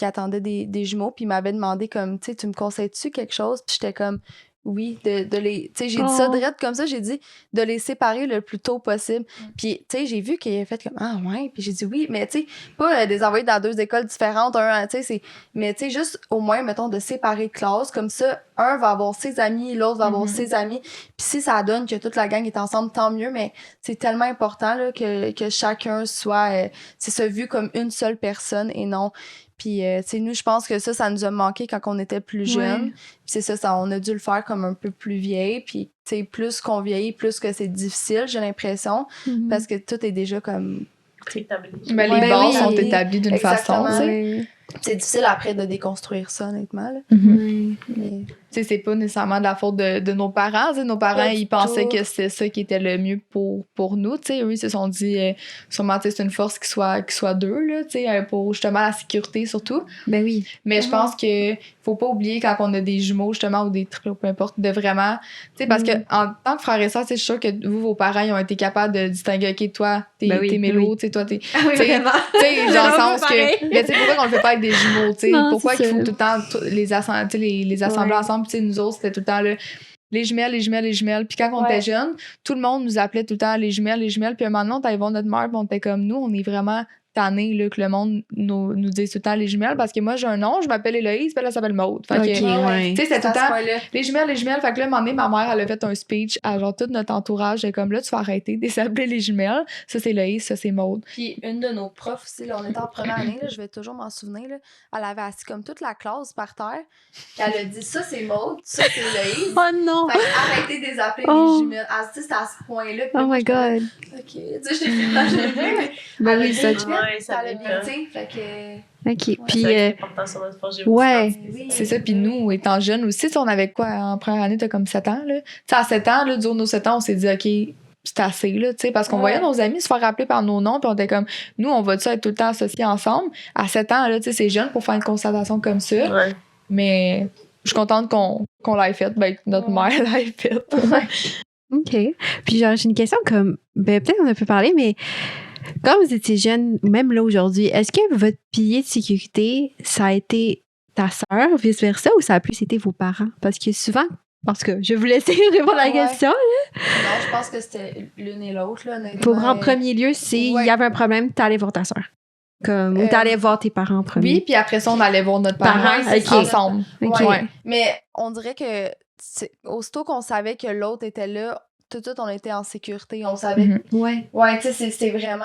attendait des jumeaux, puis il m'avait demandé comme, tu sais, tu me conseilles-tu quelque chose? Puis j'étais comme, oui, de les... Tu sais, j'ai dit ça direct comme ça, j'ai dit de les séparer le plus tôt possible. Puis, tu sais, j'ai vu qu'il avait fait comme, ah ouais, puis j'ai dit oui, mais tu sais, pas des envoyer dans deux écoles différentes, tu sais, c'est... Mais tu sais, juste au moins, mettons, de séparer de classe, comme ça, un va avoir ses amis, l'autre va avoir ses amis. Puis si ça donne que toute la gang est ensemble, tant mieux, mais c'est tellement important là, que chacun soit, c'est ça, vu comme une seule personne et non... Puis, tu sais, nous, je pense que ça nous a manqué quand on était plus jeunes. Puis c'est ça, on a dû le faire comme un peu plus vieille. Puis, tu sais, plus qu'on vieillit, plus que c'est difficile, j'ai l'impression. Parce que tout est déjà comme... établi. Mais les bases sont établies d'une façon, tu sais. C'est difficile après de déconstruire ça, honnêtement. Là. Mais... Tu sais, c'est pas nécessairement de la faute de nos parents. Nos parents, ils pensaient que c'était ça qui était le mieux pour nous. Tu sais, eux, ils se sont dit, sûrement, c'est une force qui soit deux, là, tu sais, pour justement la sécurité, surtout. Ben oui. Mais je pense que faut pas oublier quand on a des jumeaux, justement, ou des triplés, peu importe, de vraiment, tu sais, parce que en tant que frère et sœur, je suis sûre que vous, vos parents, ils ont été capables de distinguer, OK, toi, t'es mélo, tu sais, toi, t'es... Oui, vraiment. Tu sais, dans le sens que... Mais tu sais, pourquoi qu'on le fait pas avec des jumeaux, tu sais? Pourquoi qu'il faut tout le temps les assembler ensemble? Puis nous autres, c'était tout le temps là, les jumelles. Puis quand on était jeunes, tout le monde nous appelait tout le temps les jumelles. Puis un moment donné, on allait voir notre mère, puis on était comme nous, on est vraiment tannés là, que le monde nous dise tout le temps les jumelles, parce que moi, j'ai un nom, je m'appelle Héloïse, puis elle s'appelle Maude. Fait que, tu sais, c'est tout le temps les jumelles. Fait que là, un moment donné, ma mère, elle a fait un speech à genre tout notre entourage, et comme là, tu vas arrêter de s'appeler les jumelles. Ça, c'est Héloïse, ça, c'est Maude. Puis une de nos profs aussi, là, on était en première année, là, je vais toujours m'en souvenir, là, elle avait assis comme toute la classe par terre, puis elle a dit ça, c'est Maude, ça, c'est Héloïse. Oh non! Fait arrêtez de les appeler les jumelles. Elle se dit, c'était à ce point-là. Oh my God! OK, tu sais, je t'ai Ben oui, ça... ça l'a bien, tu sais, fait que... OK, puis... C'est important sur notre forge. C'est ça, puis nous, étant jeunes aussi, on avait quoi, en première année, t'as comme 7 ans, là. Tu sais, à 7 ans, là, durant nos 7 ans, on s'est dit, OK, c'est assez, là, tu sais, parce qu'on voyait nos amis se faire rappeler par nos noms, puis on était comme, nous, on va-tu être tout le temps associés ensemble? À 7 ans, là, tu sais, c'est jeune pour faire une constatation comme ça, mais je suis contente qu'on l'ait faite, ben, notre mère l'ait faite. OK. Puis genre, j'ai une question comme, ben, peut-être on a pu parler, mais... Quand vous étiez jeune, même là aujourd'hui, est-ce que votre pilier de sécurité, ça a été ta sœur, vice-versa, ou ça a plus été vos parents? Parce que souvent, parce que je vais vous laisser répondre à la question. Là. Non, je pense que c'était l'une et l'autre. Là, pour en premier lieu, s'il y avait un problème, t'allais voir ta sœur. Ou t'allais voir tes parents en premier. Oui, puis après ça, on allait voir notre parent ensemble. Okay. Ouais. Mais on dirait que aussitôt qu'on savait que l'autre était là, tout de suite, on était en sécurité. On savait. Ouais, tu sais, c'est vraiment...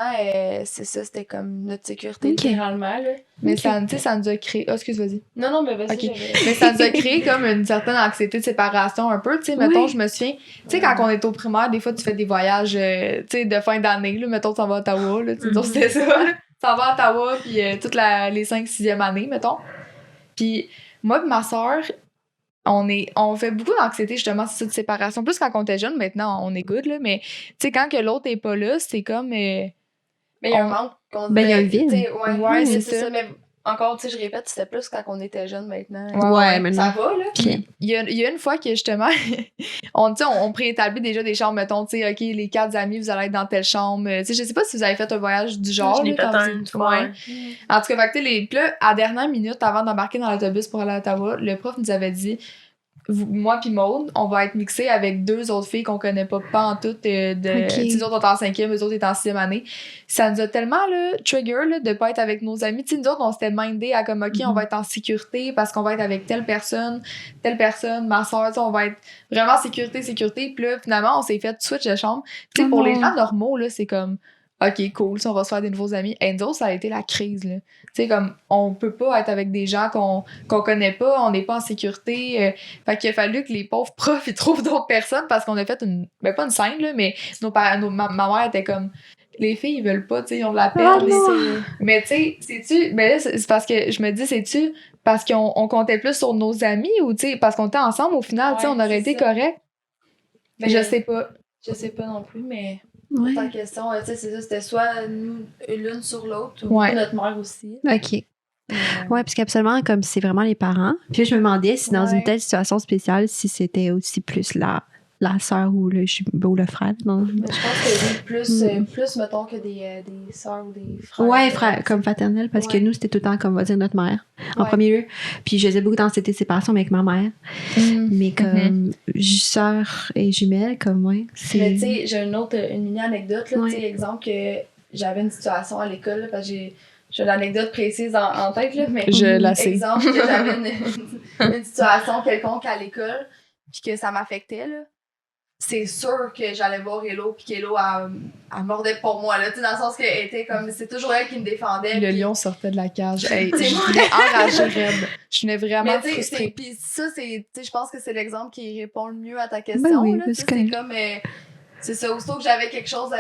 c'est ça, c'était comme notre sécurité, littéralement. Là. Mais ça nous a créé... Oh, excuse, vas-y. Non, mais vas-y. Mais ça nous a créé comme une certaine anxiété de séparation un peu. Tu sais, mettons, je me souviens... Tu sais, quand on est au primaire, des fois, tu fais des voyages, tu sais, de fin d'année. Là, mettons, tu s'en vas à Ottawa. Là, tu sais, c'était ça. Tu s'en vas à Ottawa, puis toute les 5-6e année, mettons. Puis moi et ma sœur... on fait beaucoup d'anxiété, justement, c'est ça, de séparation. Plus quand on était jeune, maintenant, on est good, là, mais, tu sais, quand que l'autre est pas là, c'est comme... mais il y a un manque. Il y a un vide. Ouais, c'est ça. Mais encore, tu sais, je répète, c'était plus quand on était jeune maintenant. Ouais, maintenant. Ça va, là. Puis, il y a une fois que, justement, on préétablit déjà des chambres, mettons, tu sais, OK, les 4 amis, vous allez être dans telle chambre. Tu sais, je sais pas si vous avez fait un voyage du genre, je l'ai là, fait quand une vous fois. En tout cas, fait que, puis là, à la dernière minute, avant d'embarquer dans l'autobus pour aller à Ottawa, le prof nous avait dit... moi puis Maude, on va être mixés avec 2 autres filles qu'on connaît pas en tout. Les autres sont en 5e, eux autres étaient en 6e année. Ça nous a tellement trigger là, de pas être avec nos amis. T'sais, nous autres, on s'était mindé à comme, OK, on va être en sécurité parce qu'on va être avec telle personne, ma soeur, on va être vraiment sécurité. Puis là, finalement, on s'est fait switch de chambre. Pour les gens normaux, là, c'est comme... OK, cool, on va se faire des nouveaux amis. Et nous autres, ça a été la crise, là. Tu sais, comme, on peut pas être avec des gens qu'on connaît pas, on n'est pas en sécurité. Fait qu'il a fallu que les pauvres profs, ils trouvent d'autres personnes parce qu'on a fait pas une scène, là, mais ma mère était comme, les filles, ils veulent pas, tu sais, ils ont de la peine. Mais tu sais, c'est-tu, mais là, c'est parce que je me dis, c'est-tu parce qu'on comptait plus sur nos amis ou, tu sais, parce qu'on était ensemble, au final, tu sais, on aurait été correct? Mais je sais pas. Je sais pas non plus, mais... Ouais. Ta question, tu sais, c'est ça, c'était soit nous, l'une sur l'autre, ou notre mère aussi. OK. Ouais, parce qu'absolument, comme c'est vraiment les parents. Puis je me demandais si dans une telle situation spéciale, si c'était aussi plus la sœur ou le frère. Non? Mais je pense que oui, plus mettons que des sœurs ou des frères. Ouais, frère, comme paternel, parce que nous, c'était tout le temps, comme on va dire, notre mère, en premier lieu. Puis je faisais beaucoup d'anxiété de séparation avec ma mère. Mais comme sœur et jumelle, comme moi. Mais tu sais, j'ai une mini anecdote, là, tu sais, exemple que j'avais une situation à l'école, là, parce que j'ai l'anecdote précise en tête, là, mais je la sais. Exemple que j'avais une situation quelconque à l'école, puis que ça m'affectait, là. C'est sûr que j'allais voir Hello, puis qu'Hello, elle mordait pour moi, là, tu sais, dans le sens qu'elle était comme, c'est toujours elle qui me défendait. Le lion sortait de la cage. Hey, je venais enragée raide. Je venais vraiment frustrée. Puis ça, c'est, tu sais, je pense que c'est l'exemple qui répond le mieux à ta question, là, c'est comme... c'est ça, aussitôt que j'avais quelque chose,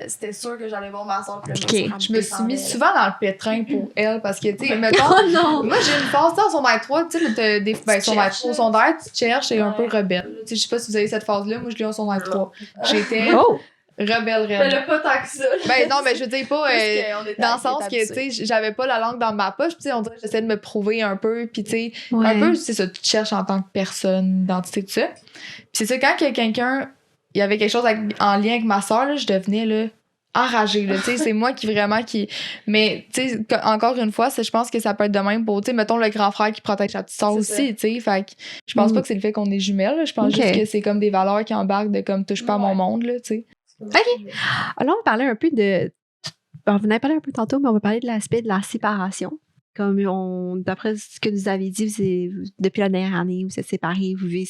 c'était sûr que j'allais voir ma soeur. Je me suis mise souvent dans le pétrin pour elle parce que, tu sais, mettons, moi j'ai une phase, en secondaire 3, tu sais, au secondaire, tu te cherches et un peu rebelle. Tu sais, je sais pas si vous avez cette phase-là, moi je l'ai au secondaire 3. J'étais rebelle. Mais là, pas tant que ça. Ben non, mais je veux dire pas dans le sens que, tu sais, j'avais pas la langue dans ma poche, tu sais, on dirait que j'essayais de me prouver un peu, puis tu sais, un peu, c'est ça, tu te cherches en tant que personne, identité, tout ça. Puis c'est ça, quand quelqu'un... il y avait quelque chose en lien avec ma soeur, là, je devenais là, enragée. Là, c'est moi qui vraiment... Mais encore une fois, je pense que ça peut être de même pour, mettons, le grand frère qui protège sa petite soeur aussi. Fait que je pense pas que c'est le fait qu'on est jumelles. Là, je pense juste que c'est comme des valeurs qui embarquent de comme touche pas à mon monde. Là, OK. Alors, on parlait un peu de... On en avait parlé un peu tantôt, mais on va parler de l'aspect de la séparation. Comme d'après ce que vous avez dit, depuis la dernière année, vous êtes séparés, vous vivez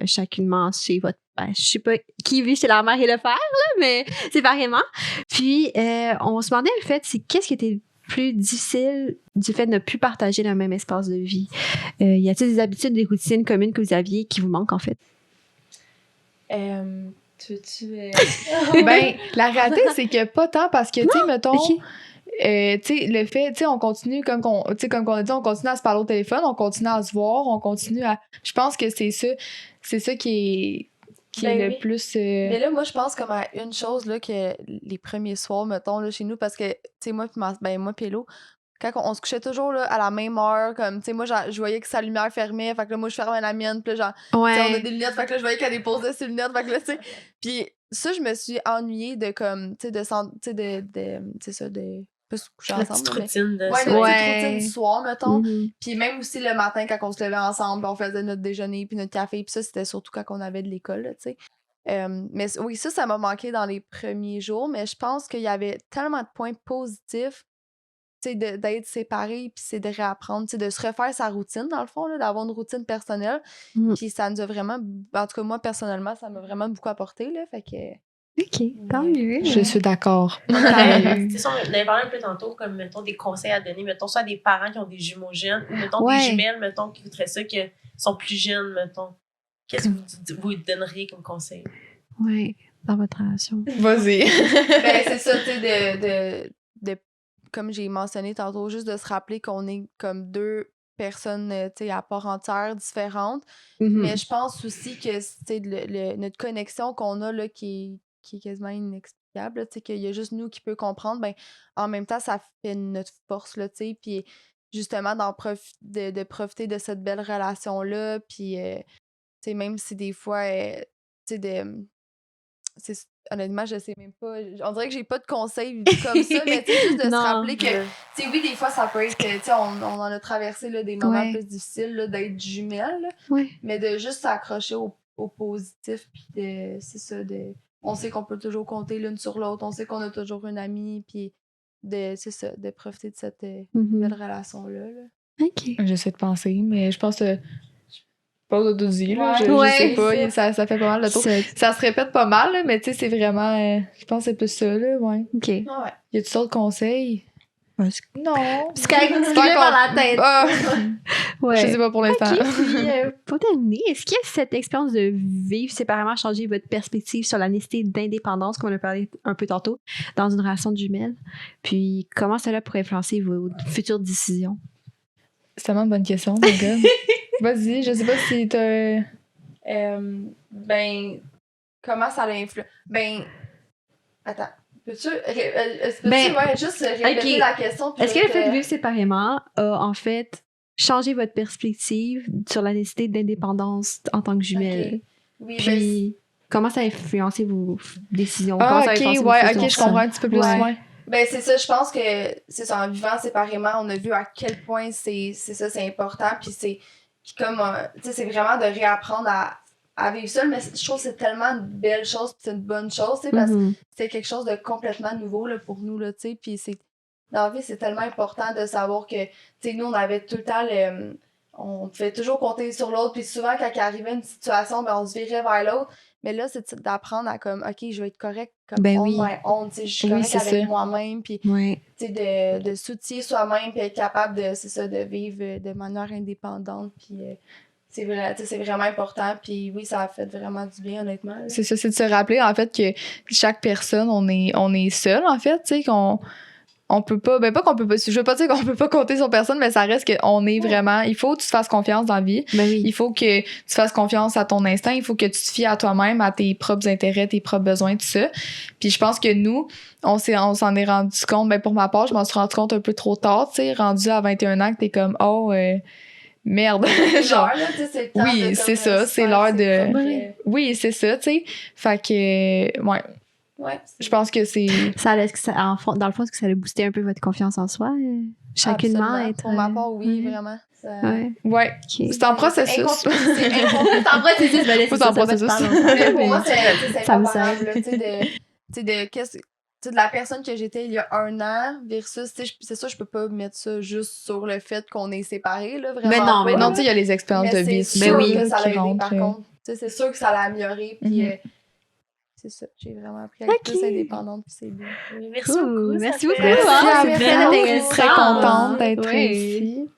chacunement chez votre... je sais pas qui vit chez la mère et le père, là, mais séparément. Puis, on se demandait, le fait, c'est qu'est-ce qui était plus difficile du fait de ne plus partager le même espace de vie? Y a-t-il des habitudes, des routines communes que vous aviez qui vous manquent, en fait? Ben, la réalité, c'est que pas tant parce que, tu sais, mettons... le fait, on continue, comme on a dit, on continue à se parler au téléphone, on continue à se voir, on continue à... Je pense que c'est ça qui est le plus... Mais là, moi, je pense comme à une chose, là, que les premiers soirs, mettons, là, chez nous, parce que, tu sais, moi pis Hello, quand on se couchait toujours, là, à la même heure, comme, tu sais, moi, je voyais que sa lumière fermait, fait que là, moi, je fermais la mienne, puis là, genre, on a des lunettes, fait que là, je voyais qu'elle déposait ses lunettes, fait que là, tu sais, puis ça, je me suis ennuyée de, comme, tu sais, de pas se coucher ensemble. Petite routine de petite routine du soir, mettons. Puis même aussi le matin, quand on se levait ensemble, on faisait notre déjeuner puis notre café. Puis ça, c'était surtout quand on avait de l'école, tu sais. Mais oui, ça m'a manqué dans les premiers jours. Mais je pense qu'il y avait tellement de points positifs, tu sais, d'être séparés, puis c'est de réapprendre, tu sais, de se refaire sa routine, dans le fond, là, d'avoir une routine personnelle. Puis ça nous a vraiment... En tout cas, moi, personnellement, ça m'a vraiment beaucoup apporté, là. Fait que... OK, tant mieux. Je suis d'accord. On avait parlé un peu tantôt, comme, mettons, des conseils à donner, mettons, soit à des parents qui ont des jumeaux jeunes, ou, mettons, des jumelles, mettons, qui voudraient ça, qui sont plus jeunes, mettons. Qu'est-ce que vous donneriez comme conseil? Oui, dans votre relation. Vas-y. Ben, c'est ça, tu sais, de comme j'ai mentionné tantôt, juste de se rappeler qu'on est comme deux personnes à part entière, différentes. Mais je pense aussi que notre connexion qu'on a là, qui est quasiment inexplicable, qu'il y a juste nous qui peut comprendre, ben, en même temps, ça fait notre force, là, puis justement, de profiter de cette belle relation-là, puis même si des fois, honnêtement, je sais même pas. On dirait que j'ai pas de conseils comme ça, mais juste de se rappeler que, oui, des fois, ça peut être que, on en a traversé là, des moments plus difficiles là, d'être jumelles, mais de juste s'accrocher au positif, puis c'est ça, on sait qu'on peut toujours compter l'une sur l'autre, on sait qu'on a toujours une amie, puis c'est ça, de profiter de cette belle relation-là. Là. OK. J'essaie de penser, mais je pense que pas d'autodie, là. Je sais pas, ça fait pas mal le tour. Ça se répète pas mal, là, mais tu sais, c'est vraiment... je pense que c'est plus ça, là, ouais. OK. Ouais. Y a-tu d'autres conseils? Non. C'est quand même ce qui vient par la tête. Je sais pas pour l'instant. OK, puis pour terminer, est-ce que cette expérience de vivre séparément a changé votre perspective sur la nécessité d'indépendance, comme on a parlé un peu tantôt, dans une relation de jumelles? Puis comment cela pourrait influencer vos futures décisions? C'est tellement une bonne question, mon gars. Vas-y, je sais pas si t'as... comment ça l'influe? Attends. Peux-tu juste répéter la question? Est-ce que le fait de vivre séparément a, en fait, changé votre perspective sur la nécessité d'indépendance en tant que jumelle? Okay. Oui, puis, comment ça a influencé vos décisions? Je comprends un petit peu plus, Ben, c'est ça, je pense que c'est ça, en vivant séparément, on a vu à quel point c'est important, puis comme, c'est vraiment de réapprendre à vivre seul, mais je trouve que c'est tellement une belle chose, puis c'est une bonne chose, parce que c'est quelque chose de complètement nouveau là, pour nous, là, puis dans la vie, c'est tellement important de savoir que, nous, on avait tout le temps on pouvait toujours compter sur l'autre, puis souvent, quand il arrivait une situation, ben, on se virait vers l'autre. Mais là, c'est d'apprendre à comme, OK, je vais être correct comme je suis correct avec moi-même, puis de s'outiller soi-même, puis être capable de vivre de manière indépendante, puis c'est vraiment important, puis oui, ça a fait vraiment du bien, honnêtement. Là. C'est ça, c'est de se rappeler, en fait, que chaque personne, on est seul, en fait, tu sais, on peut pas, pas qu'on peut pas, je veux pas dire qu'on peut pas compter sur personne, mais ça reste qu'on est vraiment, il faut que tu te fasses confiance dans la vie. Il faut que tu fasses confiance à ton instinct, il faut que tu te fies à toi-même, à tes propres intérêts, tes propres besoins, tout ça. Puis je pense que nous, on s'en est rendu compte, pour ma part, je m'en suis rendu compte un peu trop tard, tu sais, rendu à 21 ans, que t'es comme, merde. Genre, là, c'est le temps oui, c'est ça, c'est l'heure de... Oui, c'est ça, tu sais. Fait que, je pense que c'est... dans le fond, est-ce que ça a boosté un peu votre confiance en soi? Chacunement être... Pour ma part, oui, vraiment. Ça... Ouais. Okay. C'est en processus. C'est en processus. C'est en processus. Mais pour moi, c'est incomparable, de la personne que j'étais il y a 1 an versus, c'est sûr, je peux pas mettre ça juste sur le fait qu'on est séparés, là, vraiment. Mais non, tu sais, il y a les expériences de vie. C'est sûr que ça l'a aidé, par contre. C'est sûr que ça l'a amélioré, puis... c'est ça, j'ai vraiment appris à être plus indépendante, puis c'est bien. Merci beaucoup. Merci beaucoup. Merci, très contente d'être ici.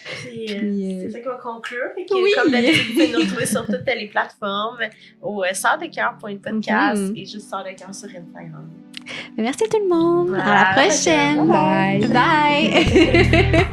C'est ça qu'on va conclure. Comme d'habitude, vous pouvez nous retrouver sur toutes les plateformes, au sœurdecoeur.podcast et juste Sœurs de Cœur sur Instagram. Merci tout le monde. À la prochaine. Bye. Bye.